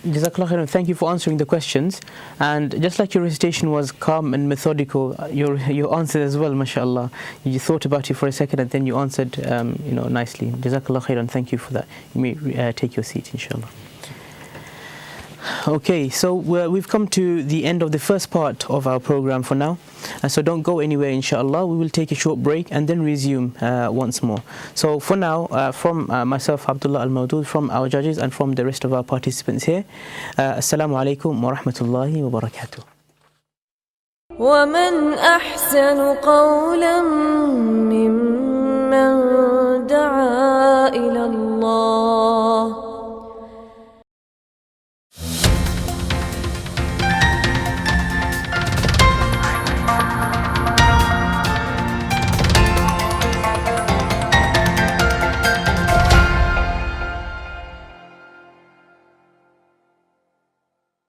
Jazakallah khairan. Thank you for answering the questions. And just like your recitation was calm and methodical, your answer as well, mashallah. You thought about it for a second and then you answered, nicely. Jazakallah khairan. Thank you for that. You may take your seat, inshallah. Okay, so we've come to the end of the first part of our program for now. So don't go anywhere, inshallah. We will take a short break and then resume once more. So for now, from myself, Abdullah Al-Mawdood, from our judges and from the rest of our participants here, Assalamu alaikum wa rahmatullahi wa barakatuh. ومن أحسن قولا ممن دعا إلى الله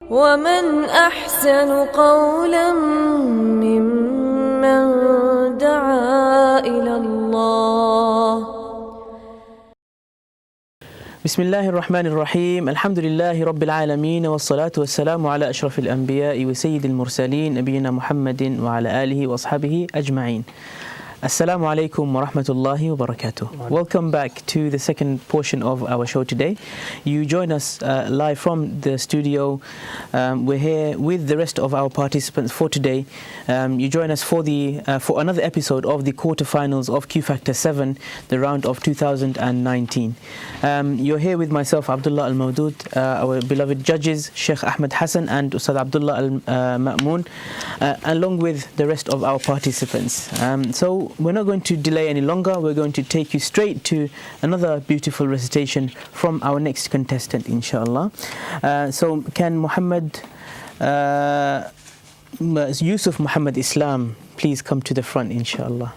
ومن أحسن قولا ممن دعا إلى الله بسم الله الرحمن الرحيم الحمد لله رب العالمين والصلاة والسلام على أشرف الأنبياء وسيد المرسلين نبينا محمد وعلى آله وأصحابه أجمعين. Assalamu alaikum wa rahmatullahi wa barakatuh. Welcome back to the second portion of our show today. You join us live from the studio. We're here with the rest of our participants for today. You join us for another episode of the quarterfinals of Q Factor 7, the round of 2019. You're here with myself, Abdullah Al-Mawdood, our beloved judges, Sheikh Ahmed Hassan and Ustad Abdullah Al-Ma'moon, along with the rest of our participants. So we're not going to delay any longer. We're going to take you straight to another beautiful recitation from our next contestant, inshallah. So can Mohammad, Yusuf Mohammad Islam, please come to the front, inshallah.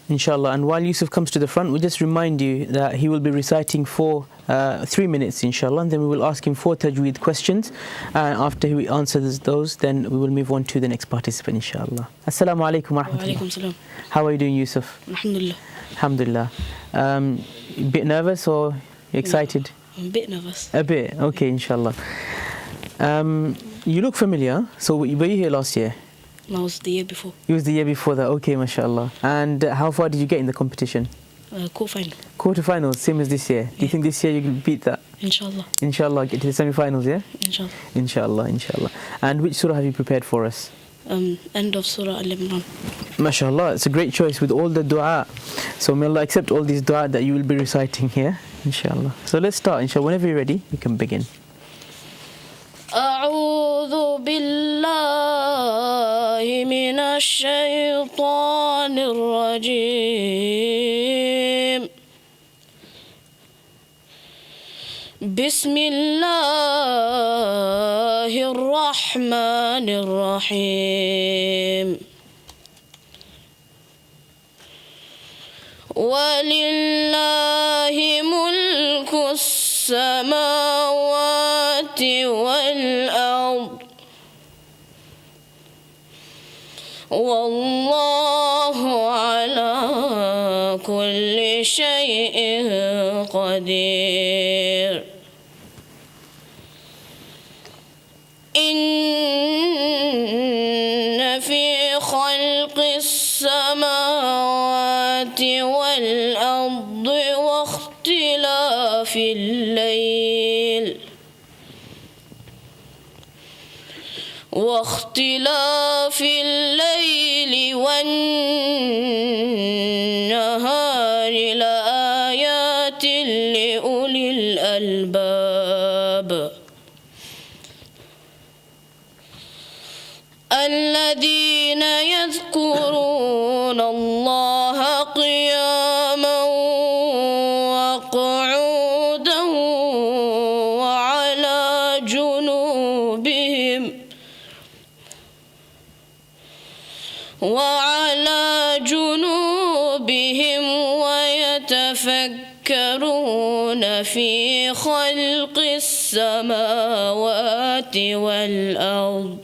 Inshallah. And while Yusuf comes to the front, we'll just remind you that he will be reciting for 3 minutes, inshallah, and then we will ask him 4 tajweed questions, and after he answers those, then we will move on to the next participant, inshallah. Assalamu alaikum wa rahmatullah. Alaikum salam. How are you doing, Yusuf? Alhamdulillah. Alhamdulillah. A bit nervous or excited? I'm a bit nervous. A bit, okay, inshallah. You look familiar. So were you here last year? I was the year before. It was the year before that, okay, mashallah. And how far did you get in the competition? Quarterfinal. Quarterfinals, same as this year. Do you think this year you can beat that? Inshallah. Inshallah, get to the semi-finals, yeah? Inshallah. Inshallah, inshallah. And which surah have you prepared for us? End of Surah Al-Imran. Mashallah, it's a great choice with all the dua. So may Allah accept all these dua that you will be reciting here, inshallah. So let's start, inshallah. Whenever you're ready, you can begin. أعوذ بالله من الشيطان الرجيم بسم الله الرحمن الرحيم ولله ملك السماوات والأرض والله على كل شيء قدير إن في خلق السماوات والأرض واختلاف الليل والنهار لآيات لأولي الألباب الذين يذكرون الله قياما وقعودا وعلى جنوبهم ويتفكرون في خلق السماوات والأرض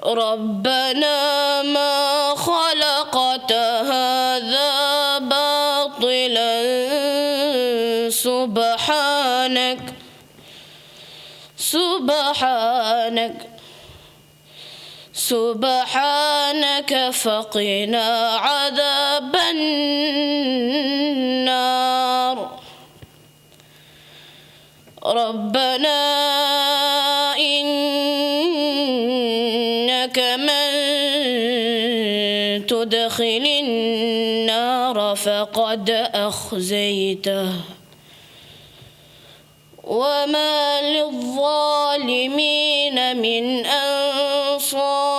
ربنا ما خلقت هذا باطلا سبحانك فقنا عذاب النار ربنا إنك من تدخل النار فقد أخزيته وما للظالمين من أنصار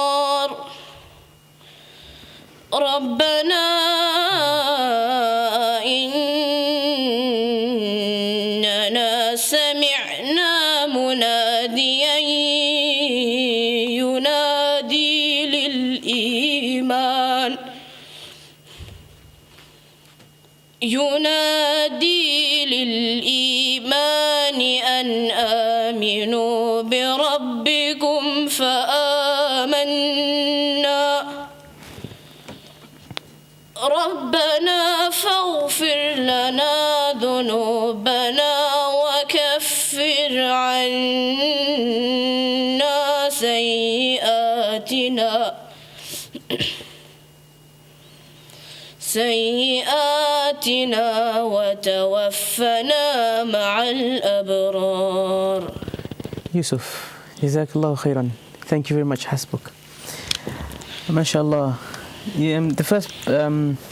ربنا إننا سمعنا مناديا ينادي للإيمان أن آمنوا بربكم فآمنا ربنا فاغفر لنا ذنوبنا وكفر وكفر عنا سيئاتنا وتوفنا مع الأبرار. Yusuf, Jazakallah khairan. Thank you very much, Hasbuk. MashaAllah. The first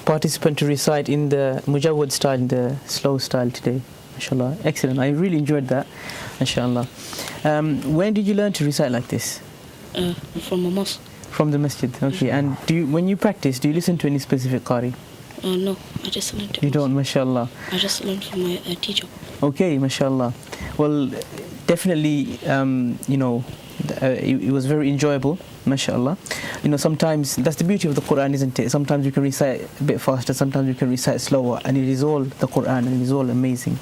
participant to recite in the Mujawwad style, the slow style today. MashaAllah. Excellent. I really enjoyed that. MashaAllah. When did you learn to recite like this? From a mosque. From the masjid. Okay. And when you practice, do you listen to any specific qari? No, I just learned it. You don't, MashaAllah. I just learned from my teacher. Okay, MashaAllah. Well, definitely, it was very enjoyable, MashaAllah. Sometimes, that's the beauty of the Quran, isn't it? Sometimes you can recite a bit faster, sometimes you can recite slower, and it is all the Quran, and it is all amazing,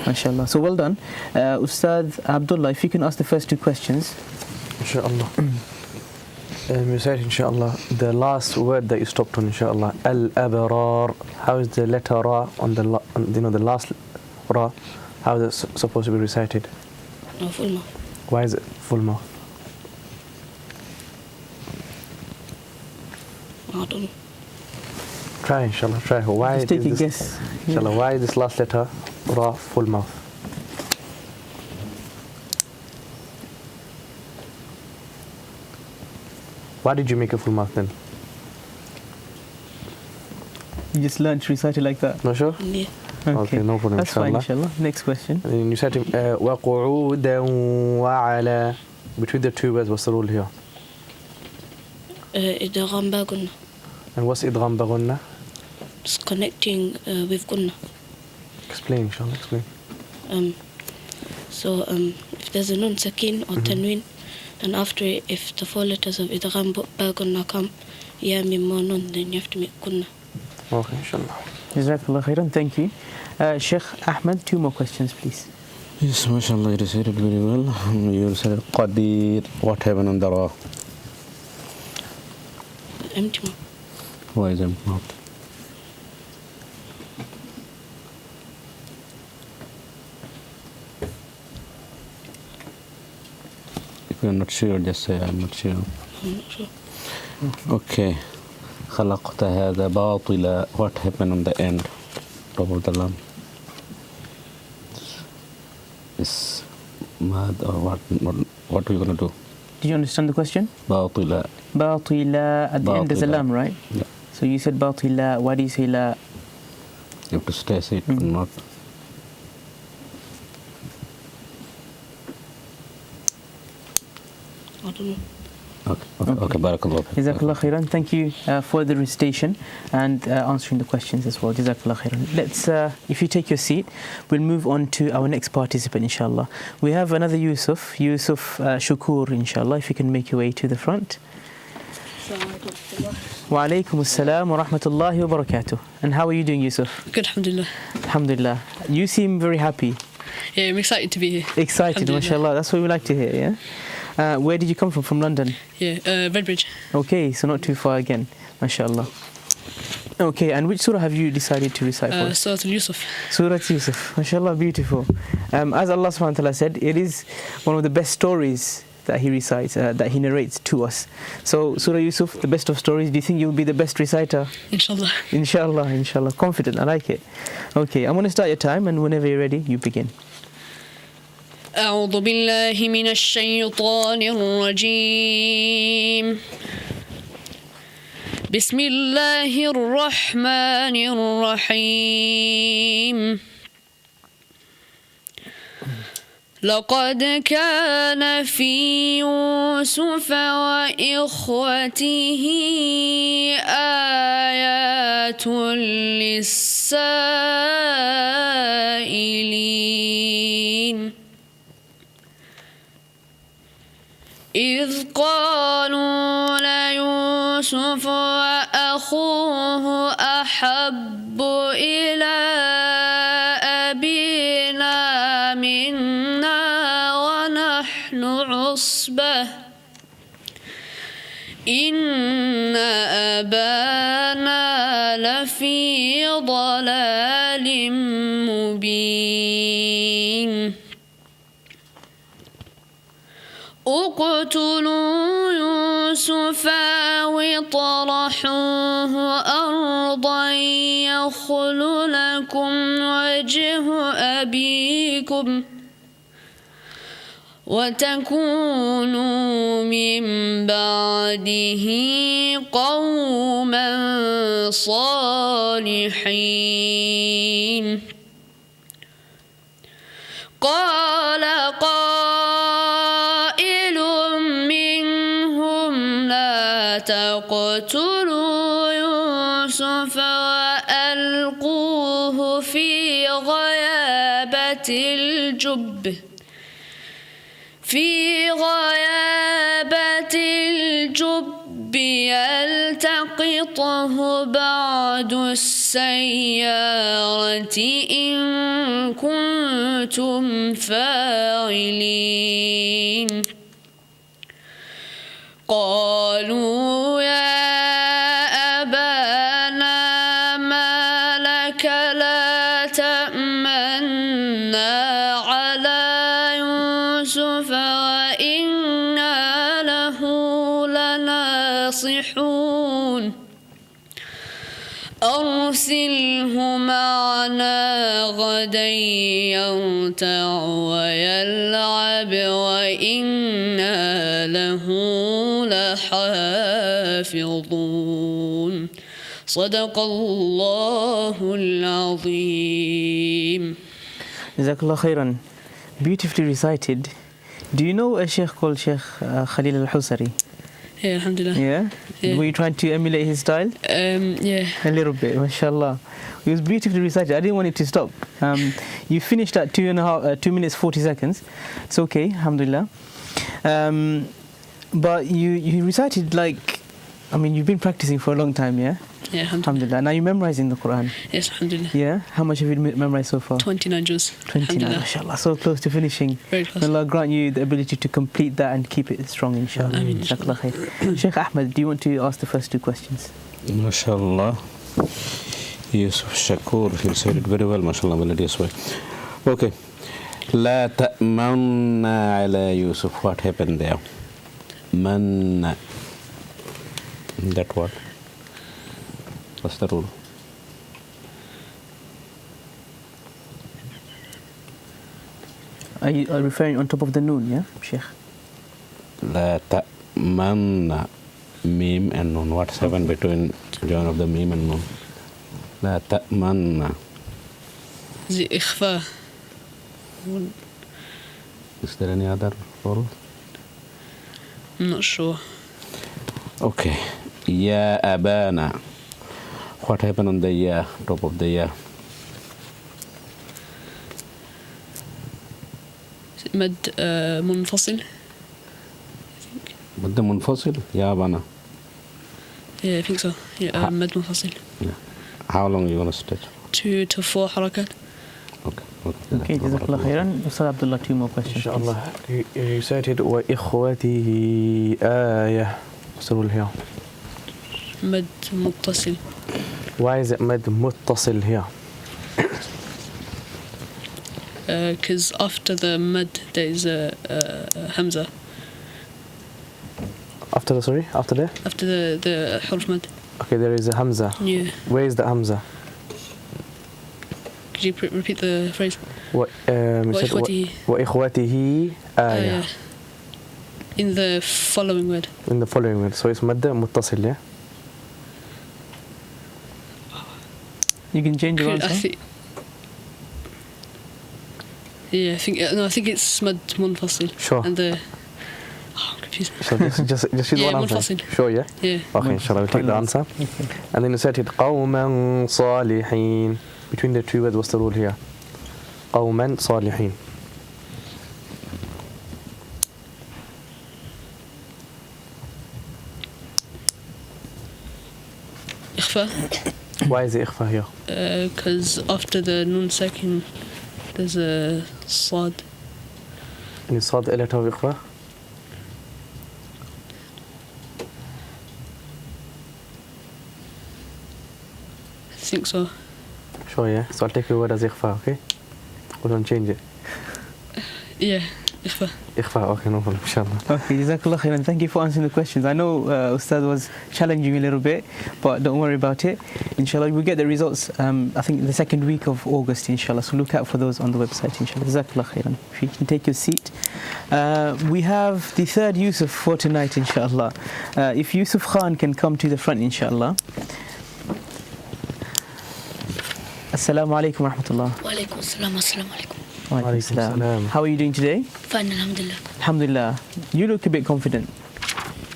MashaAllah. So well done. Ustad Abdullah, if you can ask the first two questions. InshaAllah. Recite, InshaAllah, the last word that you stopped on, InshaAllah, al-abrar. How is the letter ra on the last ra? How is it supposed to be recited? No, full mouth. Why is it full mouth? I don't know. Try, inshallah, try. Why Just take a guess. Inshallah, why is this last letter ra full mouth? Why did you make a full mouth then? You just learned to recite it like that? Not sure? Yeah. Okay, no problem, That's fine, inshallah. inshallah. Next question. And then you said وَقُعُودًا وَعَلَى. Between the two words, what's the rule here? إدغام باغنا. And what's idgham baghunna? It's connecting with gunna. Explain, inshallah, explain. So if there's a nun sakin or tanween, and after it, if the four letters of idgham baghunna come, ya mimma nun, then you have to make gunna. Okay, inshallah. Jazakallah khairan. Thank you. Sheikh Ahmed, two more questions, please. Yes, mashallah, you recited very well. You recited Qadir. What happened on the ra? Empty mouth. Why is empty mouth? If you're not sure, just say I'm not sure. I'm not sure. Okay. خلقت هذا باطلا. What happened on the end? Top of the lam. Is mad or what are we going to do? Did you understand the question? باطلا. Batila. At the end there's a lam, right? Yeah. So you said batila. Why do you say la? You have to stress it or not. I don't know. Okay, barakallah. Jazakallah khairan. Thank you for the recitation and answering the questions as well. Jazakallah khairan. Let's, if you take your seat, we'll move on to our next participant, inshallah. We have another Yusuf Shukur, inshallah. If you can make your way to the front. Wa alaikum assalam wa rahmatullahi wa barakatuh. And how are you doing, Yusuf? Good, alhamdulillah. Alhamdulillah. You seem very happy. Yeah, I'm excited to be here. Excited, mashallah. That's what we like to hear, yeah? Where did you come from? From London? Yeah, Redbridge. Okay, so not too far again, mashallah. Okay, and which surah have you decided to recite for us? Surah Yusuf. Surah Yusuf, mashallah, beautiful. As Allah subhanahu wa ta'ala said, it is one of the best stories that He recites, that He narrates to us. So, Surah Yusuf, the best of stories, do you think you'll be the best reciter? Inshallah. Inshallah, inshallah. Confident, I like it. Okay, I'm going to start your time, and whenever you're ready, you begin. أعوذ بالله من الشيطان الرجيم بسم الله الرحمن الرحيم لقد كان في يوسف وإخوته آيات للسائلين إذ قالوا ليوسف وأخوه أحب إلى أبينا منا ونحن عصبة إن أبانا لفي ضلال مبين اقتلوا يوسف أو اطرحوه أرضا يخل لكم وجه أبيكم وتكونوا من بعده قوما صالحين قال قائل منهم لا تقتلوا يوسف وألقوه في غيابة الجب يلتقطه بعض السيارة إن كنتم فاعلين قالوا يا أبانا ما لك لا تأمنا على يوسف وإنا له لناصحون أرسله معنا غدا يرتع ويلعب وإنا له لحافظون صدق الله العظيم. Jazakallah khairan. Beautifully recited. Do you know a sheikh called Sheikh Khalil al-Husari? Yeah, alhamdulillah. Yeah? Were you trying to emulate his style? Yeah. A little bit, mashallah. It was beautifully recited. I didn't want it to stop. You finished at 2 minutes 40 seconds. It's okay, alhamdulillah. But you recited like, I mean, you've been practicing for a long time, yeah? Yeah, alhamdulillah. Now you're memorizing the Quran. Yes, alhamdulillah. Yeah? How much have you memorized so far? 29 juz. 29, mashallah. So close to finishing. Very close. May Allah grant you the ability to complete that and keep it strong, inshallah. Ameen. Jazakallah khair. Sheikh Ahmed, do you want to ask the first two questions? MashaAllah. Yusuf Shakur, you said it very well, MashaAllah, melodious way. Okay. La ta'manna ala Yusuf. What happened there? Manna. That what? What's the rule? Are you referring on top of the noon, yeah, Sheikh? La ta'manna. Meme and noon. What's happened between join of the meme and noon? La ta'manna. The ikhfa. Is there any other rule? I'm not sure. Okay. Ya abana. What happened on the ya, top of the ya? Is it mad munfasil? Mad munfasil? Ya abana. Yeah, I think so. Yeah, mad munfasil. Yeah. How long are you going to stretch? 2 to 4 harakat. Okay, Jazakallah khairan. Ustad Abdullah, 2 more questions. Inshallah. You recited wa ikhwatihi ayah. What's the rule here? Mad muttasil. Why is it mad muttasil here? Because after the mad there is a hamza. After the huruf mad. Okay, there is a hamza. Yeah. Where is the hamza? Could you repeat the phrase? Wa ikhwatihi ayah. In the following word. So it's mad muttasil, yeah? You can change your answer. I think it's mad munfasil. Sure. And the I'm confused. So just use one answer. Munfasil. Sure, yeah? Yeah. Okay, inshallah, we'll take the answer. Okay. And then you said it qawman salihin. Between the two words, what's the rule here? Qawman salihin. Ikhfa. Why is it ikhfa here? Because after the nun sakin, there's a sad. And is sad a letter of ikhfa? I think so. Sure, yeah. So I'll take your word as ikhfa, okay? We don't change it. Yeah. Ikhfa, okay, no problem, inshallah. Okay, Jazakallah khairan. Thank you for answering the questions. I know Ustad was challenging you a little bit, but don't worry about it. Inshallah, we'll get the results, I think, in the second week of August, inshallah. So look out for those on the website, inshallah. Jazakallah khairan. If you can take your seat. We have the third Yusuf for tonight, inshallah. If Yusuf Khan can come to the front, inshallah. Assalamu alaikum wa rahmatullah. Wa alaikum assalam. Assalamu alaikum. Wa alaikum assalam. How are you doing today? Fine, alhamdulillah. Alhamdulillah. You look a bit confident.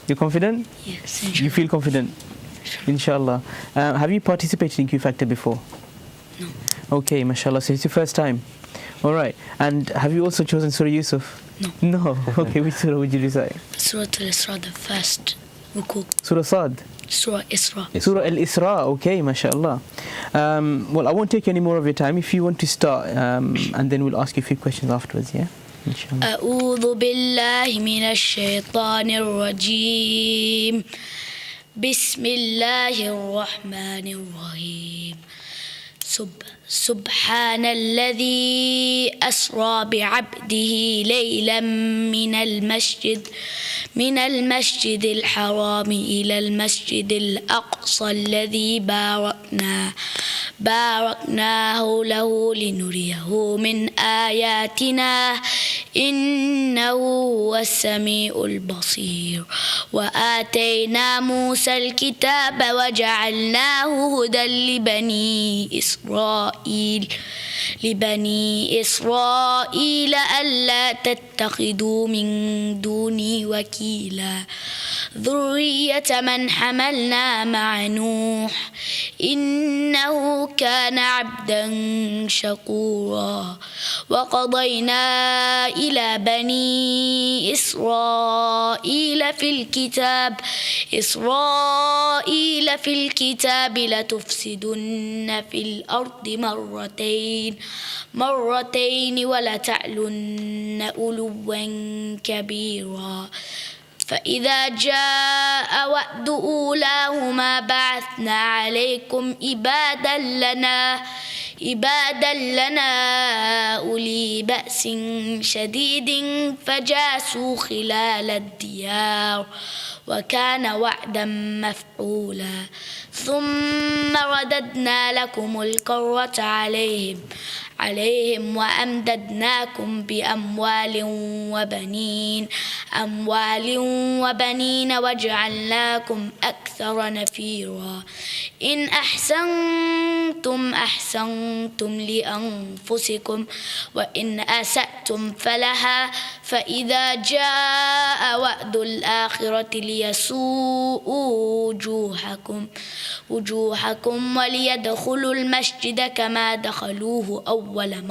You're confident? Yes, You inshallah. feel confident? Inshallah. Have you participated in Q Factor before? No. Okay, mashallah. So it's your first time? All right. And have you also chosen Surah Yusuf? No. No. Okay, which surah would you recite? Surah Al-Isra, the first ruku. Surah Sad? Surah Isra. Surah Al-Isra, okay, mashallah. Well, I won't take any more of your time. If you want to start, and then we'll ask you a few questions afterwards, yeah? Inshallah. أعوذ بالله من الشيطان الرجيم بسم الله الرحمن الرحيم سبحان الذي أسرى بعبده ليلا من المسجد الحرام إلى المسجد الأقصى الذي باركناه له لنريه من آياتنا إنه هو السميع البصير وآتينا موسى الكتاب وجعلناه هدى لبني إسرائيل ألا تتخذوا من دوني وكيلا ذرية من حملنا مع نوح إنه كان عبدا شكورا وقضينا إلى بني إسرائيل في الكتاب لتفسدن في الأرض مرتين ولتعلن علوا كبيرا فإذا جاء وعد أولاهما بعثنا عليكم عبادا لنا أولي بأس شديد فجاسوا خلال الديار وكان وعدا مفعولا ثم رددنا لكم الكرة عليهم وأمددناكم بأموال وبنين وجعلناكم أكثر نفيرا إن أحسنتم لأنفسكم وإن أسأتم فلها فإذا جاء وعد الآخرة ليسوءوا وجوهكم وليدخلوا المسجد كما دخلوه أول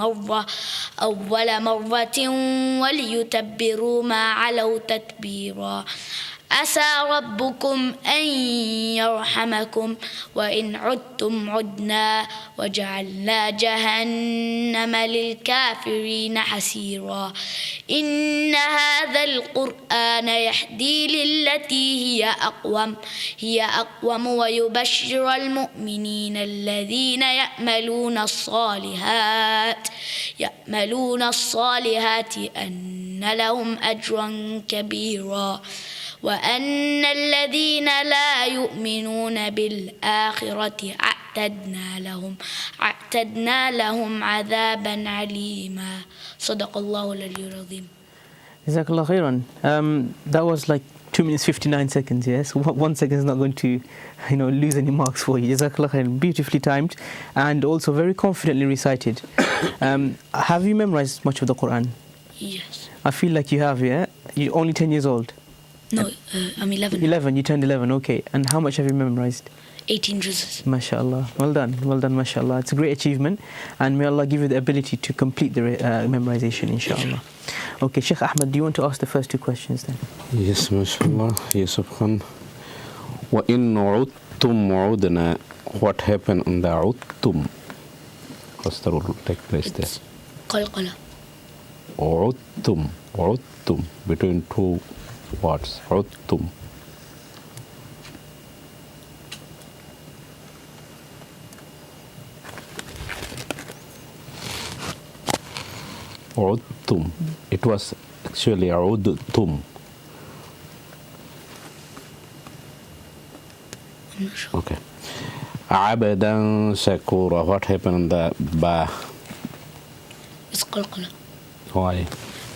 مرة وليتبروا ما علوا تتبيرا عسى ربكم أن يرحمكم وإن عدتم عدنا وجعلنا جهنم للكافرين حسيرا إن هذا القرآن يهدي للتي هي أقوم ويبشر المؤمنين الذين يعملون الصالحات أن لهم أجرا كبيرا وأن الذين لا يؤمنون بالآخرة أعتدنا لهم عذابا عليما صدق الله العلي العظيم. Jazakallah khairan. That was like 2 minutes 59 seconds, yes? 1 second is not going to, lose any marks for you. Jazakallah khairan. Beautifully timed and also very confidently recited. Have you memorized much of the Quran? Yes. I feel like you have, yeah? You're only 10 years old. No, I'm 11. 11, you turned 11, okay. And how much have you memorized? 18 juzes. MashaAllah. Well done, mashallah. It's a great achievement. And may Allah give you the ability to complete the memorization, inshallah. Okay, Sheikh Ahmed, do you want to ask the first two questions then? Yes, mashallah. Yusuf Khan. وَإِنْ عُدْتُمْ عُدْنَا. What happened on the عُدْتُمْ? What's the rule take place there? قلقلة. عُدْتُمْ. Between two words. عُدْتُمْ. عدتم. It was actually عدتم. Okay. عبدا شكورا. What happened in the ba? It's qalqala. Why?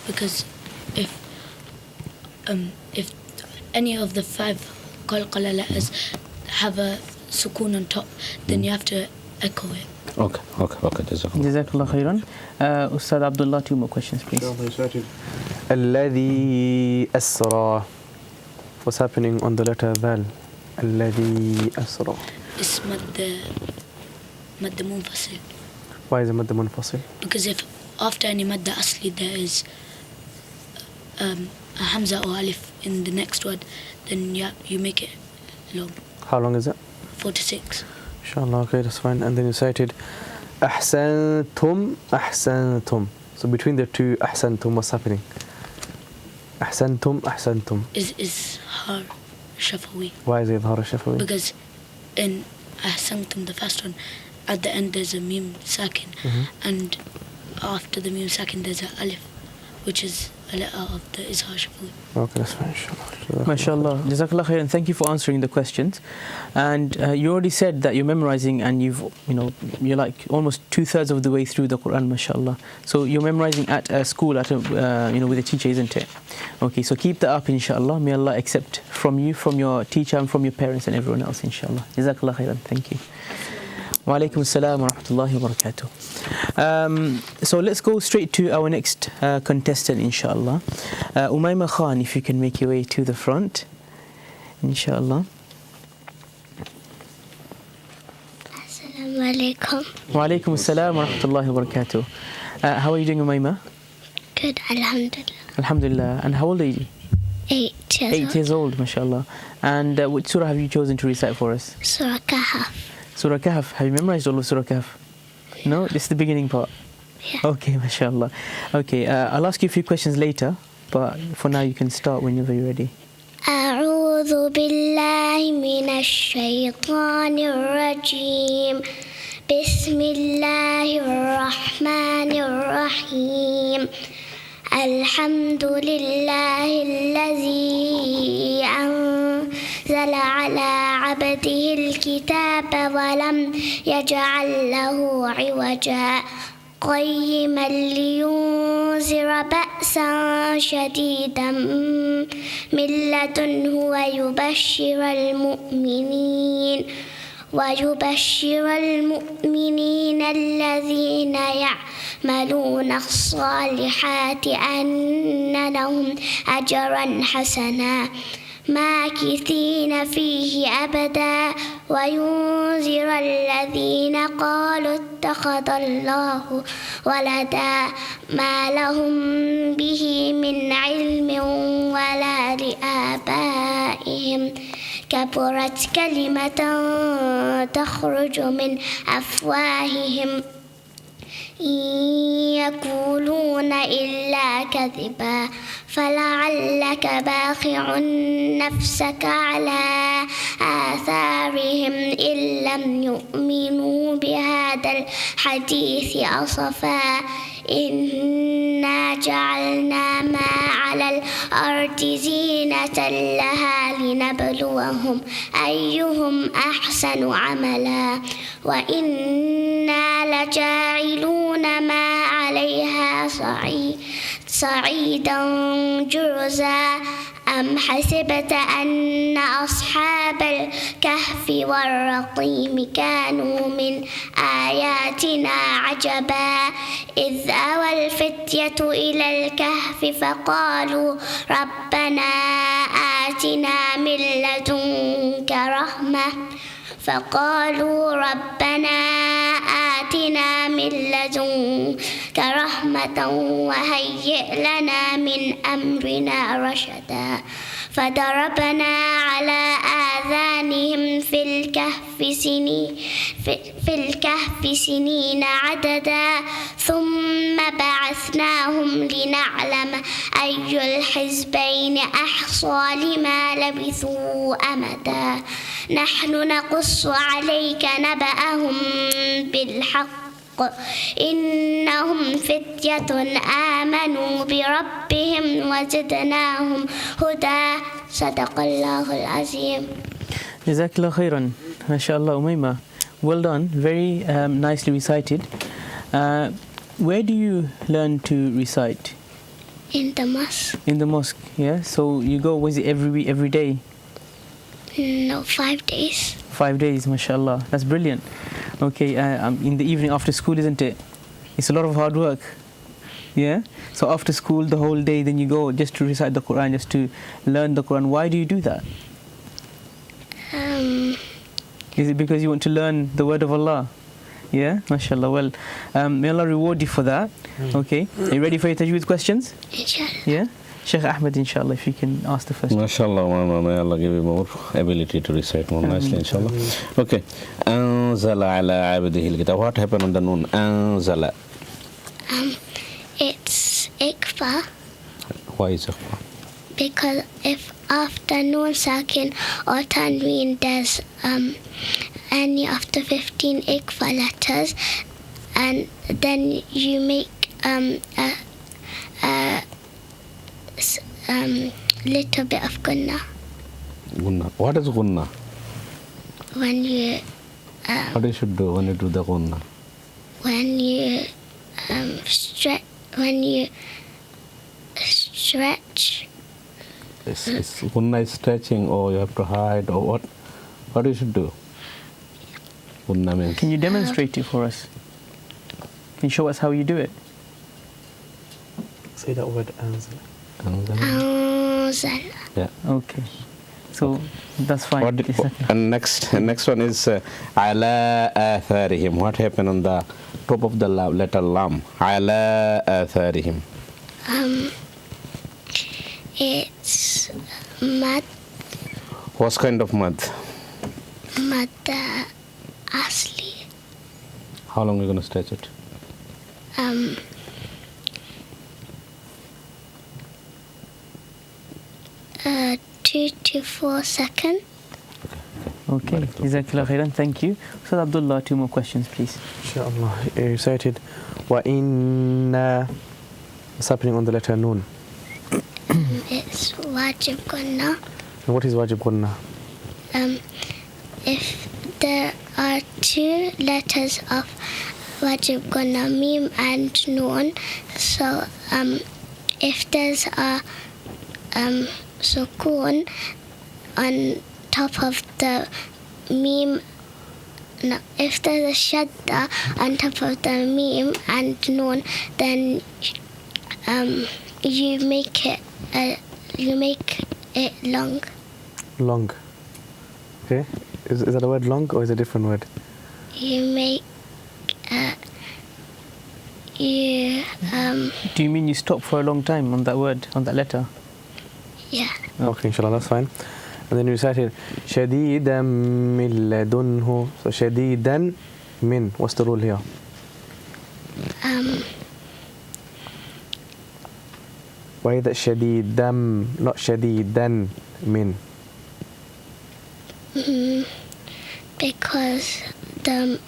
Because if any of the 5 qalqala letters have a sukoon on top, then you have to echo it. Okay. Jazakallah khairan. Ustad Abdullah, 2 more questions, please. الذي أسرى. What's happening on the letter val? الذي أسرى. It's مد منفصل. Why is it مد منفصل? Because if after any مد أصلي there is a hamza or alif in the next word, then you make it long. How long is it? 4 to 6. Inshallah, okay, that's fine. And then you cited أحسنتم. So between the 2 أحسنتم, what's happening? أحسنتم. Is har shafawi. Why is it إظهار الشفوي? Because in أحسنتم, the first one, at the end there's a mim sakin, and after the mim sakin there's a alif, which is a letter of the izhar shafawi. Okay, that's fine, inshallah. MashaAllah. Jazakallah khairan. Thank you for answering the questions. And you already said that you're memorizing, and you're like almost 2/3 of the way through the Quran, mashallah. So you're memorizing at a school, with a teacher, isn't it? Okay, so keep that up, inshallah. May Allah accept from you, from your teacher, and from your parents and everyone else, inshallah. Jazakallah khairan. Thank you. Wa alaikum assalam wa rahmatullahi wa barakatuh. So let's go straight to our next contestant, inshallah. Umayma Khan, if you can make your way to the front, inshallah. Assalamu alaikum. Wa alaikum assalam wa rahmatullahi wa barakatuh. How are you doing, Umayma? Good, alhamdulillah. Alhamdulillah. And how old are you? 8 years 8 years old, mashallah. And which surah have you chosen to recite for us? Surah Kahf. Surah Kahf. Have you memorized all of Surah Kahf? No? This is the beginning part? Yeah. Okay, mashallah. Okay, I'll ask you a few questions later, but for now you can start whenever you're ready. أعوذ بالله من الشيطان الرجيم. بسم الله الرحمن الرحيم. الحمد لله الذي أنزل على عبده الكتاب ولم يجعل له عوجا قيما لينذر بأسا شديدا من لدنه ويبشر المؤمنين الذين يعملون الصالحات أن لهم أجرا حسنا ماكثين فيه أبدا وينذر الذين قالوا اتخذ الله ولدا ما لهم به من علم ولا لآبائهم كبرت كلمة تخرج من أفواههم إن يقولون إلا كذبا فلعلك باخع نفسك على آثارهم إن لم يؤمنوا بهذا الحديث أسفا إنا جعلنا ما على الأرض زينة لها لنبلوهم أيهم أحسن عملا وإنا لجاعلون ما عليها صعيدا جرزا أم حسبت أن أصحاب الكهف والرقيم كانوا من آياتنا عجبا إذ أوى الفتية إلى الكهف فقالوا ربنا آتنا من لدنك رحمة وهيئ لنا من أمرنا رشدا فضربنا على آذانهم في الكهف سنين عددا ثم بعثناهم لنعلم أي الحزبين أحصى لما لبثوا أمدا نحن نقص عليك نبأهم بالحق إنهم فتية آمنوا بربهم وزدناهم هدى صدق الله العظيم. Jazakallah khairan. MashaAllah, Umayma. Well done. Very nicely recited. Where do you learn to recite? In the mosque. In the mosque, yeah? So you go, was it every day? No, 5 days. 5 days, mashallah. That's brilliant. Okay, in the evening after school, isn't it? It's a lot of hard work. Yeah? So after school, the whole day, then you go just to recite the Quran, just to learn the Quran. Why do you do that? Is it because you want to learn the word of Allah? Yeah, mashallah. Well, may Allah reward you for that. Okay, are you ready for your tajweed questions? Inshallah. Yeah? Sheikh Ahmed, inshallah, if you can ask the first. MashaAllah, may Allah give you more ability to recite more nicely, inshallah. Okay. Anzala ala abdihi al-kitab. What happened on the noon? Anzala. It's Iqfa. Why is Iqfa? Because if after Noon Sakin or Tanween there's any of the 15 Iqfa letters, and then you make a little bit of gunna. Gunna. What is gunna? When you what you should do when you do the gunna? When you stretch. Gunna is stretching, or you have to hide, or what? What you should do? Gunna means. Can you demonstrate it for us? Can you show us how you do it? Say that word, Anzala. Anzala. Yeah. Okay. So that's fine. And next one is ala atharihim. What happened on the top of the letter lam? Ala atharihim. It's mad. What kind of mad? Mad asli. How long are you going to stretch it? 2 to 4 seconds. Okay, Jazakallah khairan, thank you. So Abdullah, 2 more questions, please. Inshallah, you recited wa inna. What's happening on the letter Noon? It's wajib gunna. And what is wajib gunna? If there are 2 letters of wajib gunna, mim and noon, so if there's a sukoon on top of the mim, no, if there's a shadda on top of the mim and noon, then you make it long. Long. Okay. Is that a word long, or is it a different word? You make Do you mean you stop for a long time on that word, on that letter? Yeah. Okay, inshallah, that's fine. And then you recited shadidan min ladunhu. So shadidan min. What's the rule here? Why is that shadidan, not shadidan min? Because the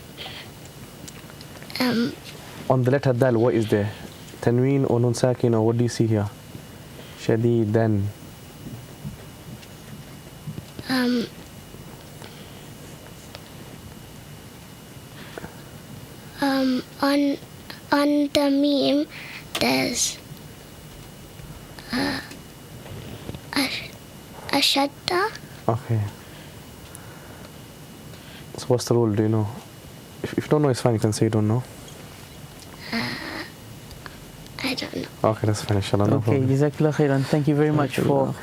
on the letter dal, what is there? Tanween or nun sakin, or what do you see here? Shadidan. On the meme there's a shadda. Okay. So what's the rule? Do you know? If you don't know, it's fine. You can say you don't know. I don't know. Okay, that's fine. Inshallah. No Okay, problem. Jazakallah khairan. Thank you very much for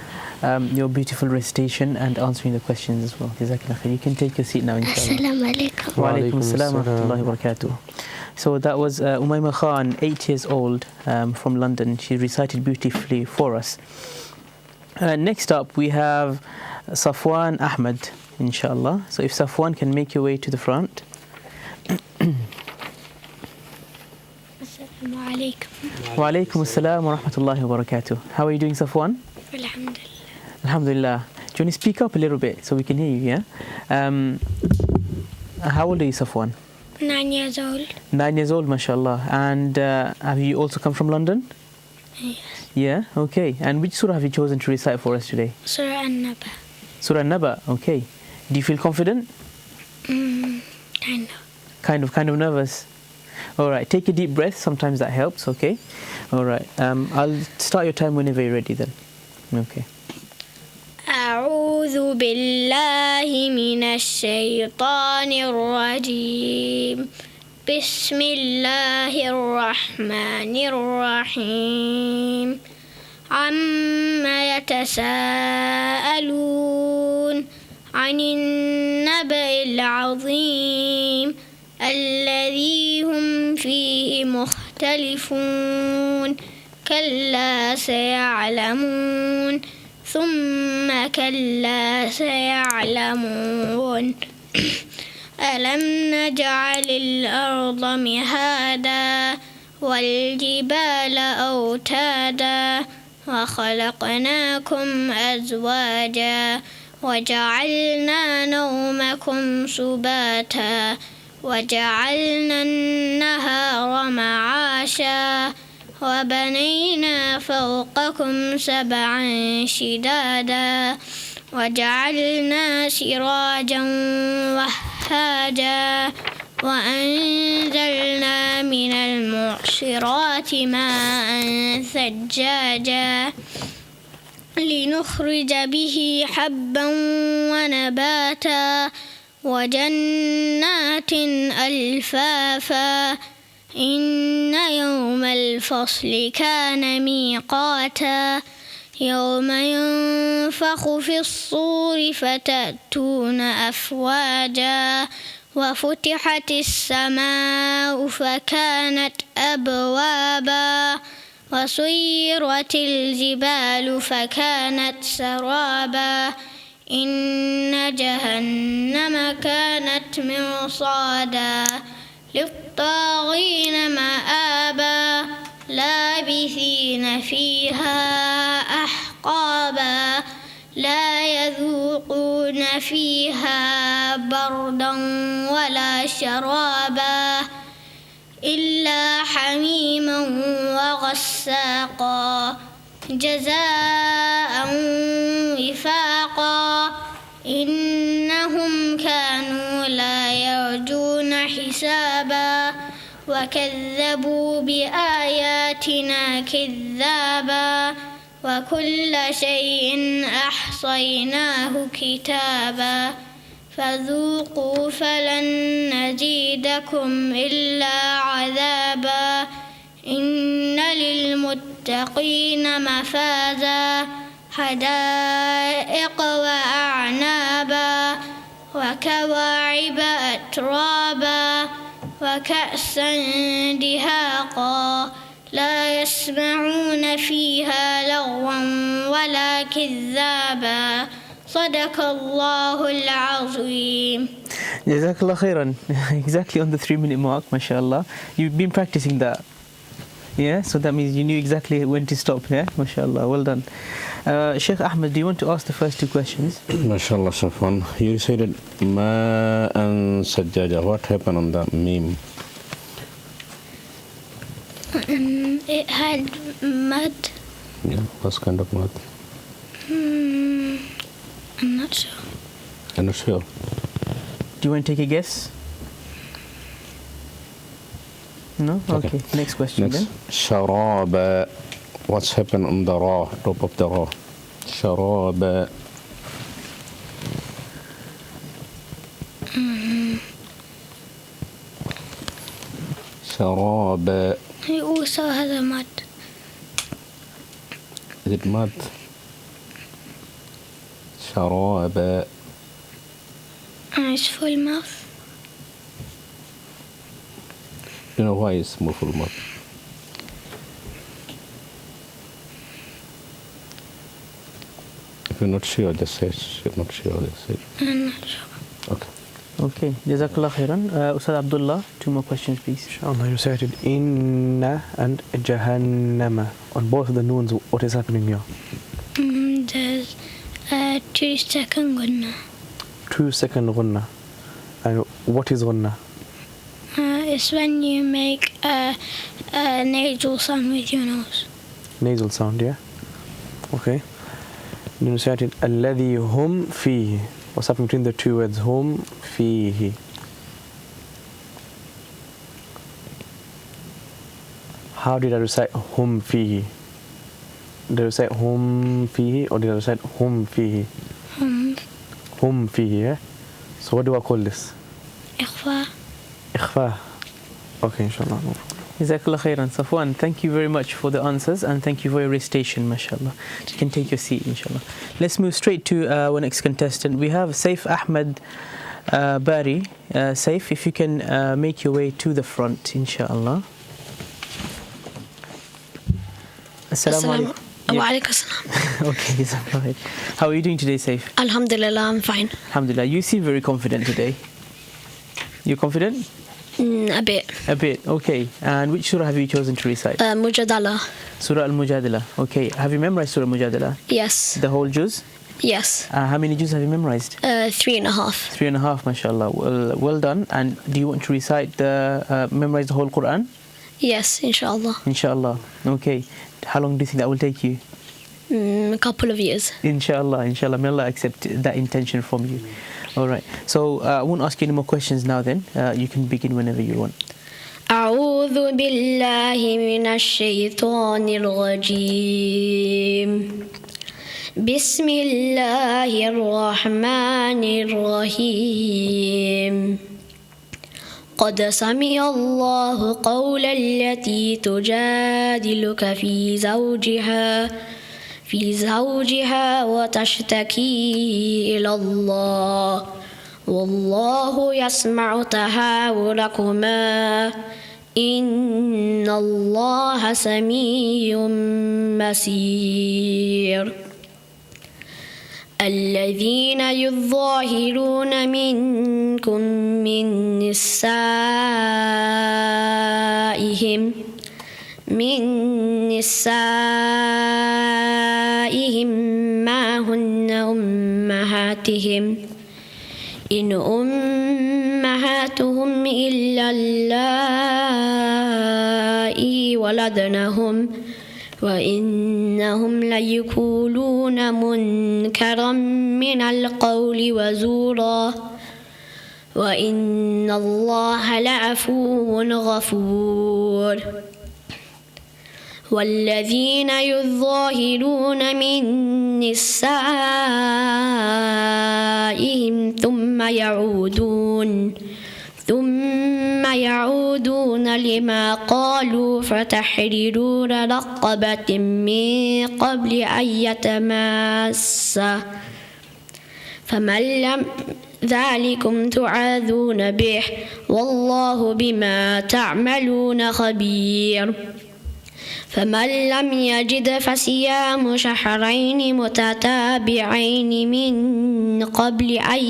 your beautiful recitation and answering the questions as well. Jazakallah khair. You can take your seat now, inshallah. Assalamu alaikum. Wa alaikum assalam wa rahmatullahi wa barakatuh. So that was Umayma Khan, 8 years old, from London. She recited beautifully for us. Next up, we have Safwan Ahmed, inshallah. So if Safwan can make your way to the front. Assalamu alaikum. Wa alaikum assalam wa rahmatullahi wa barakatuh. How are you doing, Safwan? Alhamdulillah. Alhamdulillah. Do you want to speak up a little bit so we can hear you, yeah? How old are you, Safwan? 9 years old. 9 years old, mashallah. And have you also come from London? Yes. Yeah, okay. And which surah have you chosen to recite for us today? Surah An-Naba. Surah An-Naba, okay. Do you feel confident? Kind of. Kind of nervous. All right, take a deep breath. Sometimes that helps, okay? All right, I'll start your time whenever you're ready then. Okay. أعوذ بالله من الشيطان الرجيم بسم الله الرحمن الرحيم عما يتساءلون عن النبأ العظيم الذي هم فيه مختلفون كلا سيعلمون ثم كلا سيعلمون ألم نجعل الأرض مهادا والجبال أوتادا وخلقناكم أزواجا وجعلنا نومكم سباتا وجعلنا النهار معاشا وبنينا فوقكم سبعا شدادا وجعلنا سراجا وهاجا وأنزلنا من المعصرات ماء ثجاجا لنخرج به حبا ونباتا وجنات ألفافا إن يوم الفصل كان ميقاتا يوم ينفخ في الصور فتأتون أفواجا وفتحت السماء فكانت أبوابا وسيرت الجبال فكانت سرابا إن جهنم كانت مرصادا للطاغين مآبا لابثين فيها أحقابا لا يذوقون فيها بردا ولا شرابا إلا حميما وغساقا جزاء وفاقا إنهم كانوا لا يرجون حسابا وكذبوا بآياتنا كذابا وكل شيء أحصيناه كتابا فذوقوا فلن نزيدكم إلا عذابا إن للمتقين مفازا حدائق وأعنابا وكواعب أترابا وكأسا دهاقا لا يسمعون فيها لغوا ولا كذابا صدق الله العظيم. Jazakallah khairan. Exactly on the 3-minute mark, mashallah. You've been practicing that. Yeah, so that means you knew exactly when to stop. Yeah, mashallah. Well done. Sheikh Ahmed, do you want to ask the first 2 questions? Mashallah, Safwan. You recited Ma'an Sajjaja. What happened on that meme? It had mud. Yeah, what kind of mud? I'm not sure. I'm not sure. Do you want to take a guess? No? Okay. Next question then. Sharaba. What's happened on the ra, top of the ra? Sharaba. Sharaba. He also has a mud. Is it mud? Sharaba. And it's full mouth. You know why it's more full mouth? If you're not sure, just say you're not sure. Just say. I'm not sure. Okay. Okay. Jazakallah khairan. Ustad Abdullah, 2 more questions, please. Inshallah, you recited Inna and Jahannama. On both of the noons, what is happening here? There's 2-second gunna. 2-second gunna. And what is gunna? It's when you make a nasal sound with your nose. Nasal sound, yeah? Okay. Then recite it. الذي هم فيه. What's happening between the two words? هم فيه. How did I recite hum fihi? Did I recite hum fihi or did I recite hum fihi? Hum fihi, yeah? So what do I call this? إخفاء. Ikhfa. Okay, inshallah. Jazakallah khairan. Safwan, thank you very much for the answers and thank you for your recitation, mashallah. You can take your seat, inshallah. Let's move straight to our next contestant. We have Saif Ahmed Bari. Saif, if you can make your way to the front, inshallah. Assalamu alaikum. Wa alaikum assalam. Okay, Jazakallah. How are you doing today, Saif? Alhamdulillah, I'm fine. Alhamdulillah. You seem very confident today. You confident? A bit. A bit, okay. And which surah have you chosen to recite? Mujadala. Surah Al-Mujadala. Okay. Have you memorized Surah Al-Mujadala? Yes. The whole juz? Yes. How many juz have you memorized? 3.5. 3.5, mashallah. Well done. And do you want to recite memorize the whole Quran? Yes, inshallah. Inshallah. Okay. How long do you think that will take you? A couple of years. Inshallah, inshallah. May Allah accept that intention from you. All right. So I won't ask you any more questions now then. You can begin whenever you want. أعوذ بالله من الشيطان الرجيم بسم الله الرحمن الرحيم قد سمع الله قول التي تجادلك في زوجها وتشتكي إلى الله والله يسمع تحاوركما إن الله سميع بصير الذين يظاهرون منكم من نسائهم ما هن أمهاتهم إن أمهاتهم إلا اللائي ولدنهم وإنهم ليقولون منكرا من القول وزورا وإن الله لعفو غفور والذين يظاهرون من نسائهم ثم يعودون لما قالوا فتحرير رقبة من قبل أن يتماسا فمن لم ذلكم تعاذون به والله بما تعملون خبير فمن لم يجد فصيام شهرين متتابعين من قبل أن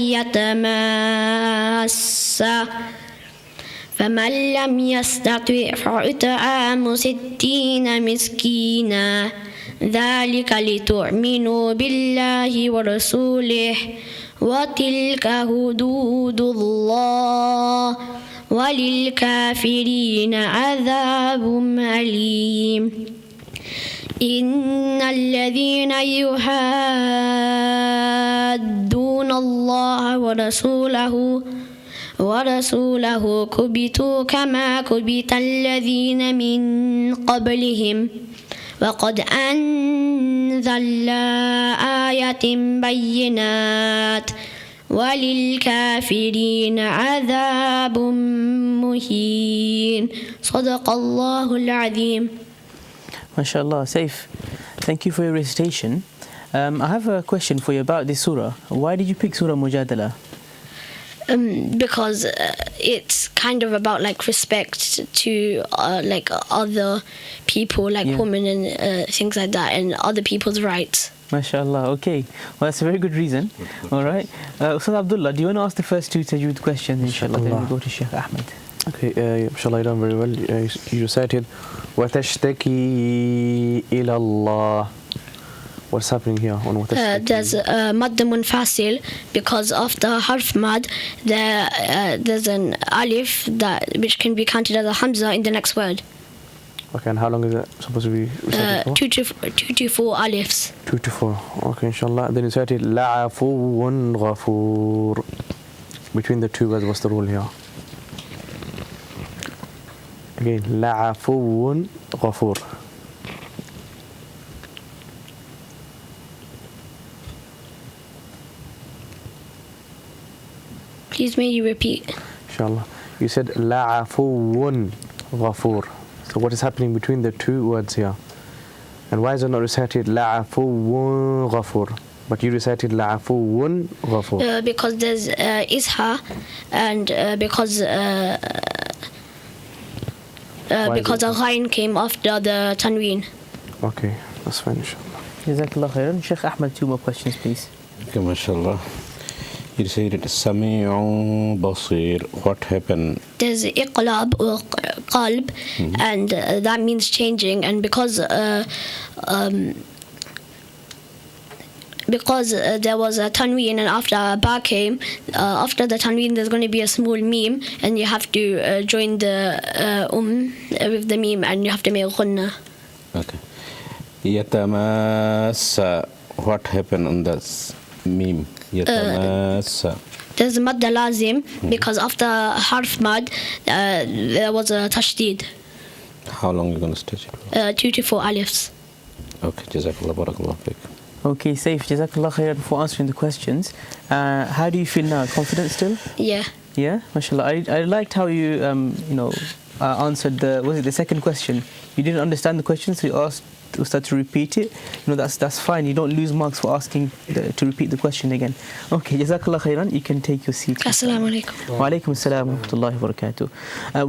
يتماسا فمن لم يستطع فإطعام 60 مسكينا ذلك لتؤمنوا بالله ورسوله وتلك حدود الله وللكافرين عذاب أليم إن الذين يحادون الله ورسوله كبتوا كما كبت الذين من قبلهم وقد أنزلنا آيات بينات وللكافرين عذاب مهين صدق الله العظيم. MashaAllah, Saif, thank you for your recitation. I have a question for you about this surah. Why did you pick Surah Mujadala? Because it's kind of about like respect to like other people, like women and things like that, and other people's rights. MashaAllah, okay. Well, that's a very good reason. All right. Ustad Abdullah, do you want to ask the first two tajweed questions, inshallah? Then we go to Sheikh Ahmed. Okay, inshallah, you done very well. You recited وَتَشْتَكِي إِلَى اللَّهِ What's happening here on what there's mad munfasil, because after harf mad there's an alif which can be counted as a hamza in the next word. Okay, and how long is it supposed to be recited for? 2 to 4 alifs. 2 to 4. Okay, inshallah. Then recite it la'afuun ghafoor. Between the two words, what's the rule here? Again, la'afuun ghafoor. Please may you repeat. Inshallah. You said la'afuun ghafoor. So what is happening between the two words here? And why is it not recited la'afuun ghafoor? But you recited la'afuun ghafoor. Because there's isha, and because a ghain came after the tanween. Okay, that's fine, inshallah. Jazakallah khairan. Sheikh Ahmed, 2 more questions, please. Okay, mashallah. You said it Sami'un Basir. What happened? There's iqlab or qalb, and that means changing. And because there was a tanween, and after a ba came, after the tanween there's going to be a small meme, and you have to join the with the meme, and you have to make ghunna. Okay. Yatamassa. What happened on this meme? Yatamassa. There's mad lazim, because after harf mad there was a tashdid. How long are you going to stitch it? 2 to 4 alifs. Okay, Jazakallah, Barakallah Fik. Okay, safe. Jazakallah khairan for answering the questions. How do you feel now? Confident still? Yeah. Yeah, mashallah. I liked how you answered the second question. You didn't understand the question, so you asked Ustad to repeat it. That's fine. You don't lose marks for asking to repeat the question again. Okay, jazakallah khairan. You can take your seat. Assalamu alaikum. Wa alaikum assalam wa rahmatullahi wa barakatuh.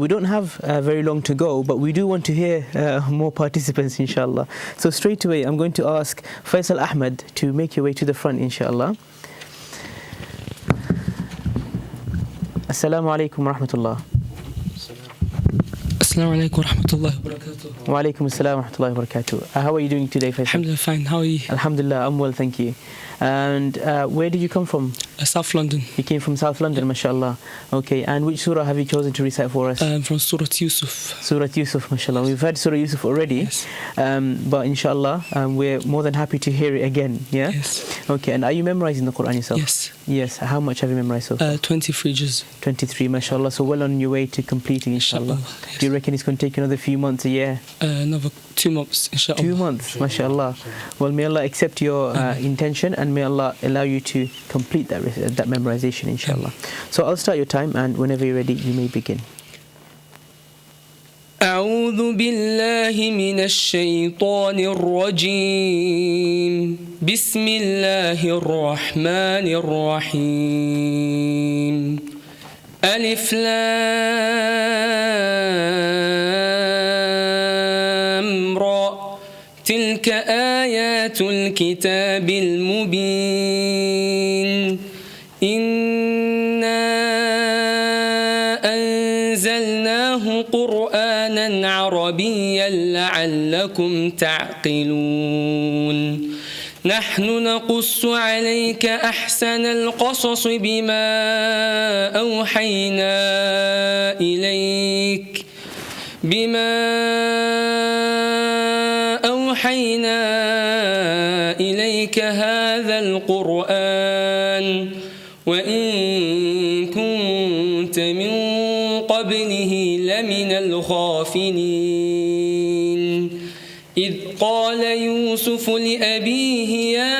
We don't have very long to go, but we do want to hear more participants, inshallah. So straight away, I'm going to ask Faisal Ahmed to make your way to the front, inshallah. Assalamu alaikum wa rahmatullah. Assalamu alaikum wa rahmatullahi wa barakatuh. Wa alaikum assalam wa rahmatullahi wa barakatuh. How are you doing today, Faisal? Alhamdulillah, fine. How are you? Alhamdulillah, I'm well, thank you. And where did you come from? South London. You came from South London, mashallah. Okay, and which surah have you chosen to recite for us? From Surah Yusuf. Surah Yusuf, mashallah. We've heard Surah Yusuf already, yes. But inshallah, we're more than happy to hear it again, yeah? Yes. Okay, and are you memorizing the Quran yourself? Yes. Yes, how much have you memorized so far? 23 juz. 23, mashallah. So well on your way to completing, inshallah. Yes. Do you reckon it's going to take you another few months, a year? Another 2 months, inshallah. 2 months, mashallah. Well, may Allah accept your intention, and may Allah allow you to complete that memorization, inshallah. So I'll start your time, and whenever you're ready, you may begin. أعوذ بالله من الشيطان الرجيم بسم الله الرحمن الرحيم ألف لام را تلك آيات الكتاب المبين إنا أنزلناه قرآنا عربيا لعلكم تعقلون نحن نقص عليك أحسن القصص بما أوحينا إليك هذا القرآن وإن كنت من قبله لمن الغافلين إذ قال يوسف لأبيه يا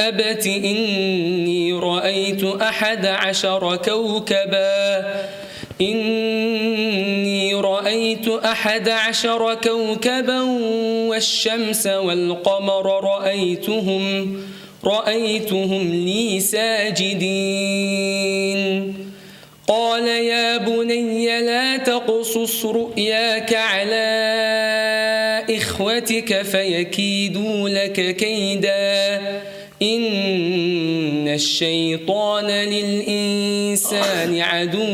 أبت إني رأيت 11 كوكبا والشمس والقمر رأيتهم لي ساجدين قال يا بني لا تقصص رؤياك على إخوتك فيكيدوا لك كيدا إن الشيطان للإنسان عدو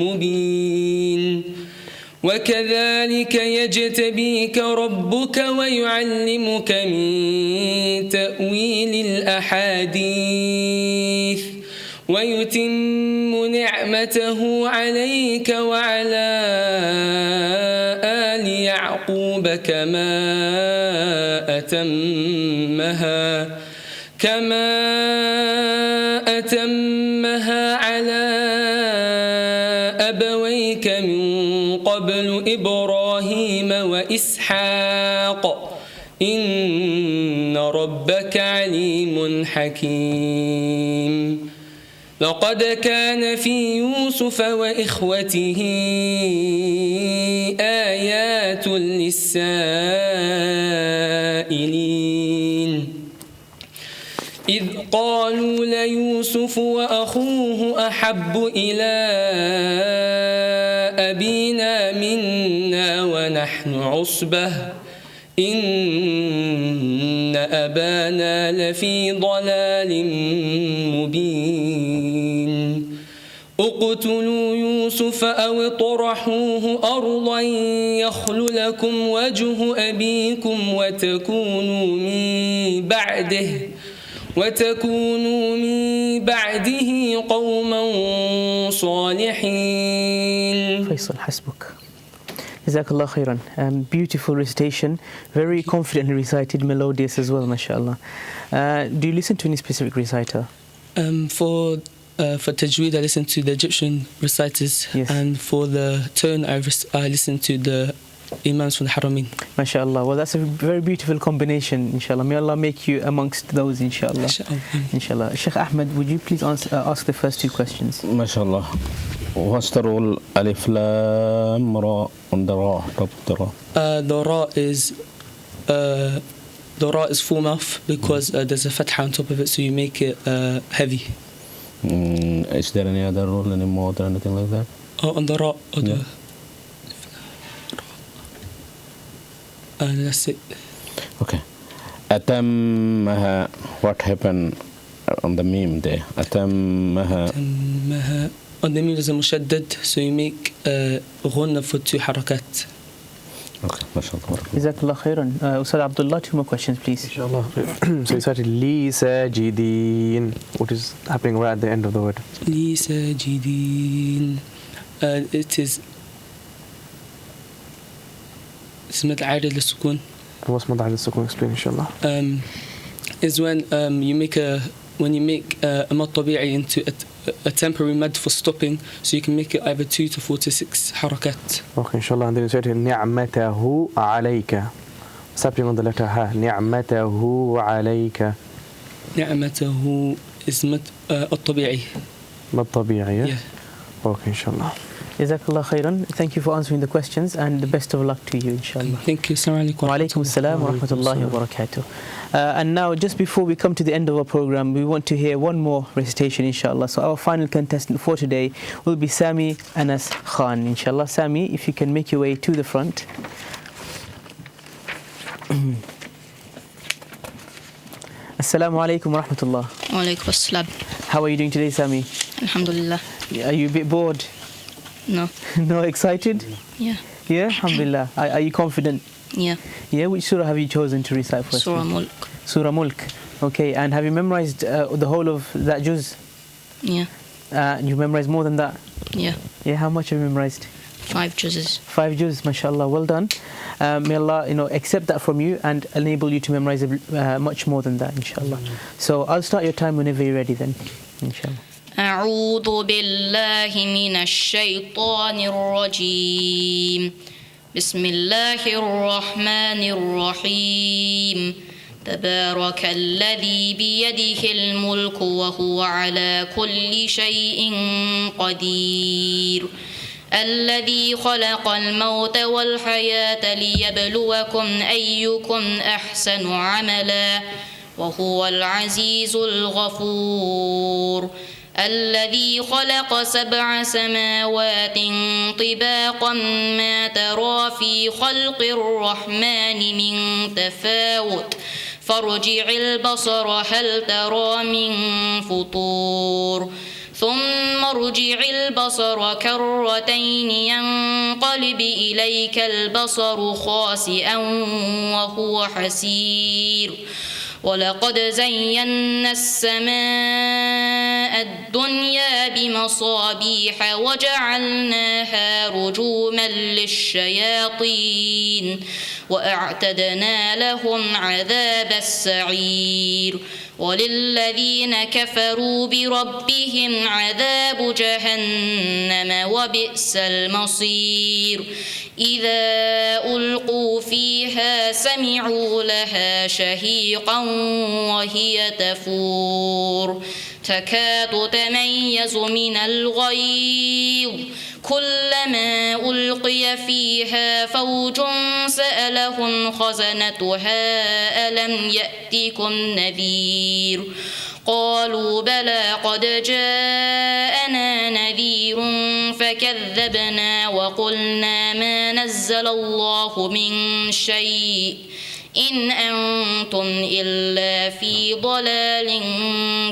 مبين وكذلك يجتبيك ربك ويعلمك من تأويل الأحاديث ويتم نعمته عليك وعلى آل يعقوب كما أتمها على أبويك من قبل إبراهيم وإسحاق إن ربك عليم حكيم لقد كان في يوسف وإخوته آيات للسائلين إذ قالوا ليوسف وأخوه أحب إلى أبينا منا ونحن عصبة إن أبانا لفي ضلال مبين اقتلوا يوسف أو اطرحوه أرضا يخل لكم وجه أبيكم وتكونوا من بعده قوما صالحين. فيصل حسبك. Jazakallah khairan. Beautiful recitation, very confidently recited, melodious as well, mashallah. Do you listen to any specific reciter? For tajweed, I listen to the Egyptian reciters, yes. And for the tone, I listen to the Imams from the Haramain. MashaAllah. Well, that's a very beautiful combination, inshallah. May Allah make you amongst those, inshallah. Inshallah. Sheikh Ahmed, would you please ask the first two questions? MashaAllah. What's the role Alif Lam Ra on the Ra? The Ra is full mouth because there's a fatha on top of it, so you make it heavy. Is there any other rule, any more or anything like that? On the Ra. That's it. Okay. Atammaha. What happened on the meme there? Atammaha. On the meme there's a mushaddad, so you make ghunna for two harakat. Okay, mashallah. Jazakallah khairan. Ustad Abdullah, two more questions, please. Inshallah. So you started Li Sajidin. What is happening right at the end of the word? Li Sajidin. It is اسمه عارض للسكون. What's مد عارض للسكون? Explain, inshallah. Is when you make a mad طبيعي into a temporary mad for stopping, so you can make it either 2 to 4 to 6 harakat. Okay, inshallah. And then you say ni'matahu alayka. What's happening on the letter ha? Ni'matahu alayka. ni'matahu is mad الطبيعي. مد طبيعي. Yeah. Okay, inshallah. Jazakallah khairan. Thank you for answering the questions and the best of luck to you, inshallah. Thank you. Assalamu alaikum. Wa alaikum assalam wa rahmatullahi wa barakatuh. And now, just before we come to the end of our program, we want to hear one more recitation, inshallah. So our final contestant for today will be Sammy Anas Khan, inshallah. Sammy, if you can make your way to the front. Assalamu alaikum wa rahmatullah. Wa alaikum assalam. How are you doing today, Sammy? Alhamdulillah. Are you a bit bored? No. No, excited? Yeah. Yeah, alhamdulillah. Are you confident? Yeah. Yeah, which surah have you chosen to recite first? Surah Mulk. Surah Mulk. Okay, and have you memorized the whole of that juz? Yeah. You memorized more than that? Yeah. Yeah, how much have you memorized? 5 juzes. 5 juz, mashallah, well done. May Allah, accept that from you and enable you to memorize much more than that, inshallah. So I'll start your time whenever you're ready then, inshallah. أعوذ بالله من الشيطان الرجيم بسم الله الرحمن الرحيم تبارك الذي بيده الملك وهو على كل شيء قدير الذي خلق الموت والحياة ليبلوكم أيكم أحسن عملا وهو العزيز الغفور الذي خلق 7 سماوات طباقا ما ترى في خلق الرحمن من تفاوت فارجع البصر هل ترى من فطور ثم ارجع البصر كرتين ينقلب إليك البصر خاسئا وهو حسير ولقد زينا السماء الدنيا بمصابيح وجعلناها رجوما للشياطين وأعتدنا لهم عذاب السعير وللذين كفروا بربهم عذاب جهنم وبئس المصير إذا ألقوا فيها سمعوا لها شهيقا وهي تفور تكاد تميز من الغيظ كلما ألقي فيها فوج سألهم خزنتها ألم يأتكم نذير قالوا بلى قد جاءنا نذير فكذبنا وقلنا ما نزل الله من شيء إن أنتم إلا في ضلال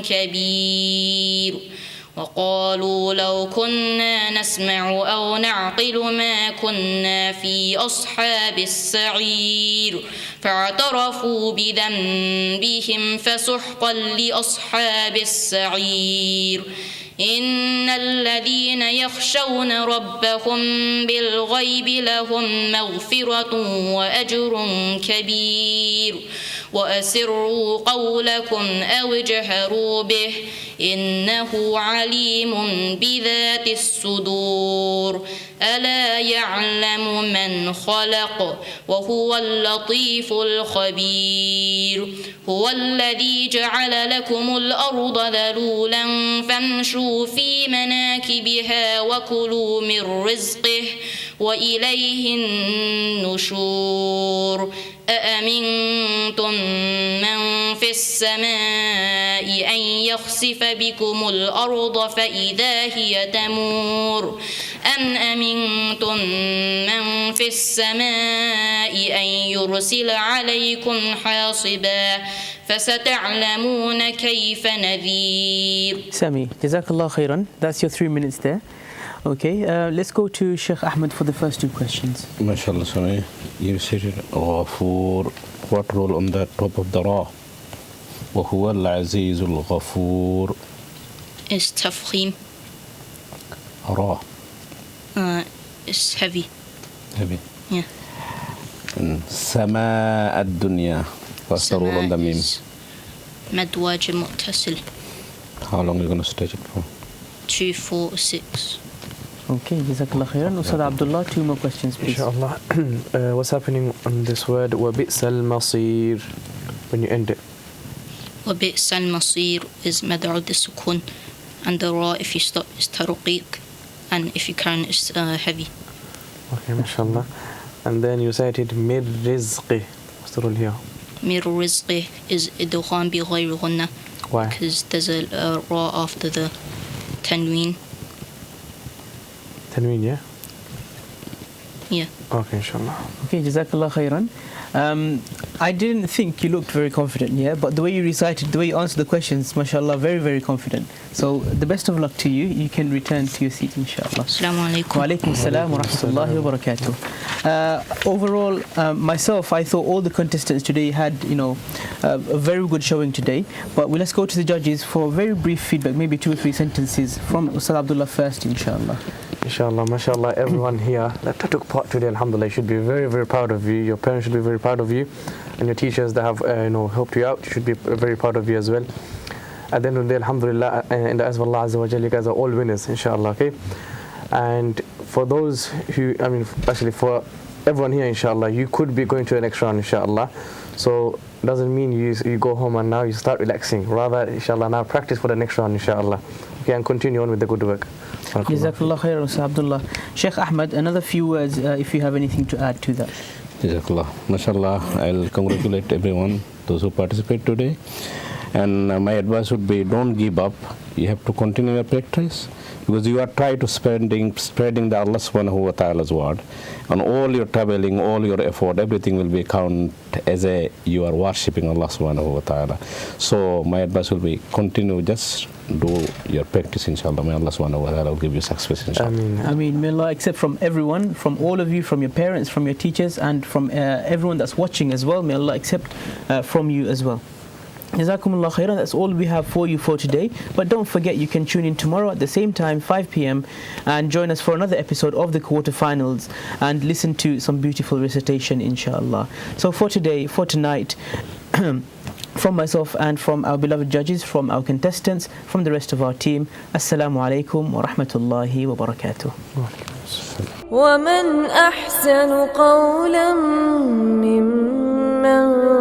كبير وقالوا لو كنا نسمع أو نعقل ما كنا في أصحاب السعير فاعترفوا بذنبهم فسحقا لأصحاب السعير إن الذين يخشون ربهم بالغيب لهم مغفرة وأجر كبير وأسروا قولكم أو اجهروا به إنه عليم بذات الصدور ألا يعلم من خلق وهو اللطيف الخبير هو الذي جعل لكم الأرض ذلولا فامشوا في مناكبها وكلوا من رزقه وإليه النشور أأمنتم من في السماء أن يخسف بكم الأرض فإذا هي تمور أم أمنتم من في السماء أن يرسل عليكم حاصبا فستعلمون كيف نذير. Sammy, Jazakallah khairan. That's your 3 minutes there. Okay, let's go to Sheikh Ahmed for the first 2 questions. MashaAllah, Sammy. You said Ghafoor. What role on the top of the Ra? وهو العزيز الغفور. Is tafkhim. Ra. It's heavy. Heavy. Yeah. سماء الدنيا. What's the role on the meme? مد واجب متصل. How long are you going to stretch it for? 2, 4, 6. Okay, Jazakallah khairan. Ustad Abdullah, 2 more questions, please. Inshallah. What's happening on this word? وَبِئْسَ الْمَصِيرُ when you end it? وبئس المصير is مدعو the sukun and the ra if you stop is taruqiq and if you can is heavy. Okay, mashallah. And then you recited mir rizqi. What's the rule here? Mir rizqi is idgham bi ghayr ghunna. Why? Because there's a ra after the tanween. Tanween, yeah? Yeah. Okay, inshallah. Okay, Jazakallah khairan. I didn't think you looked very confident, yeah, but the way you recited, the way you answered the questions, mashallah, very, very confident. So the best of luck to you. You can return to your seat, inshallah. Assalamu alaikum. Wa alaikum assalam wa rahmatullahi wa barakatuh. Overall, myself, I thought all the contestants today had, a very good showing today. But let's go to the judges for very brief feedback, maybe 2 or 3 sentences from Ustad Abdullah first, inshallah. Inshallah, mashallah, everyone here that took part today, alhamdulillah, should be very, very proud of you. Your parents should be very proud of you. And your teachers that have, helped you out should be very proud of you as well. At the end of the day, alhamdulillah, in the eyes of Allah Azza wa Jalla, you guys are all winners, inshallah, okay? And for those who, actually for everyone here, inshallah, you could be going to the next round, inshallah. So doesn't mean you go home and now you start relaxing. Rather, inshallah, now practice for the next round, inshallah. Okay, and continue on with the good work. Jazakallah khairan, Ustad Abdullah. Sheikh Ahmed, another few words if you have anything to add to that. Jazakallah. MashaAllah, I'll congratulate everyone, those who participate today. And my advice would be, don't give up. You have to continue your practice, because you are trying to spreading the Allah subhanahu wa ta'ala's word. And all your traveling, all your effort, everything will be counted as you are worshipping Allah subhanahu wa ta'ala. So my advice will be, continue, just do your practice, inshallah. May Allah subhanahu wa ta'ala will give you success, inshallah. Ameen. May Allah accept from everyone, from all of you, from your parents, from your teachers, and from everyone that's watching as well. May Allah accept from you as well. Jazakumullah khairan. That's all we have for you for today. But don't forget, you can tune in tomorrow at the same time, 5 p.m. and join us for another episode of the quarterfinals and listen to some beautiful recitation, inshallah. So for today, for tonight, from myself and from our beloved judges, from our contestants, from the rest of our team, Assalamu alaikum wa rahmatullahi wa barakatuh. ومن أحسن قولا ممن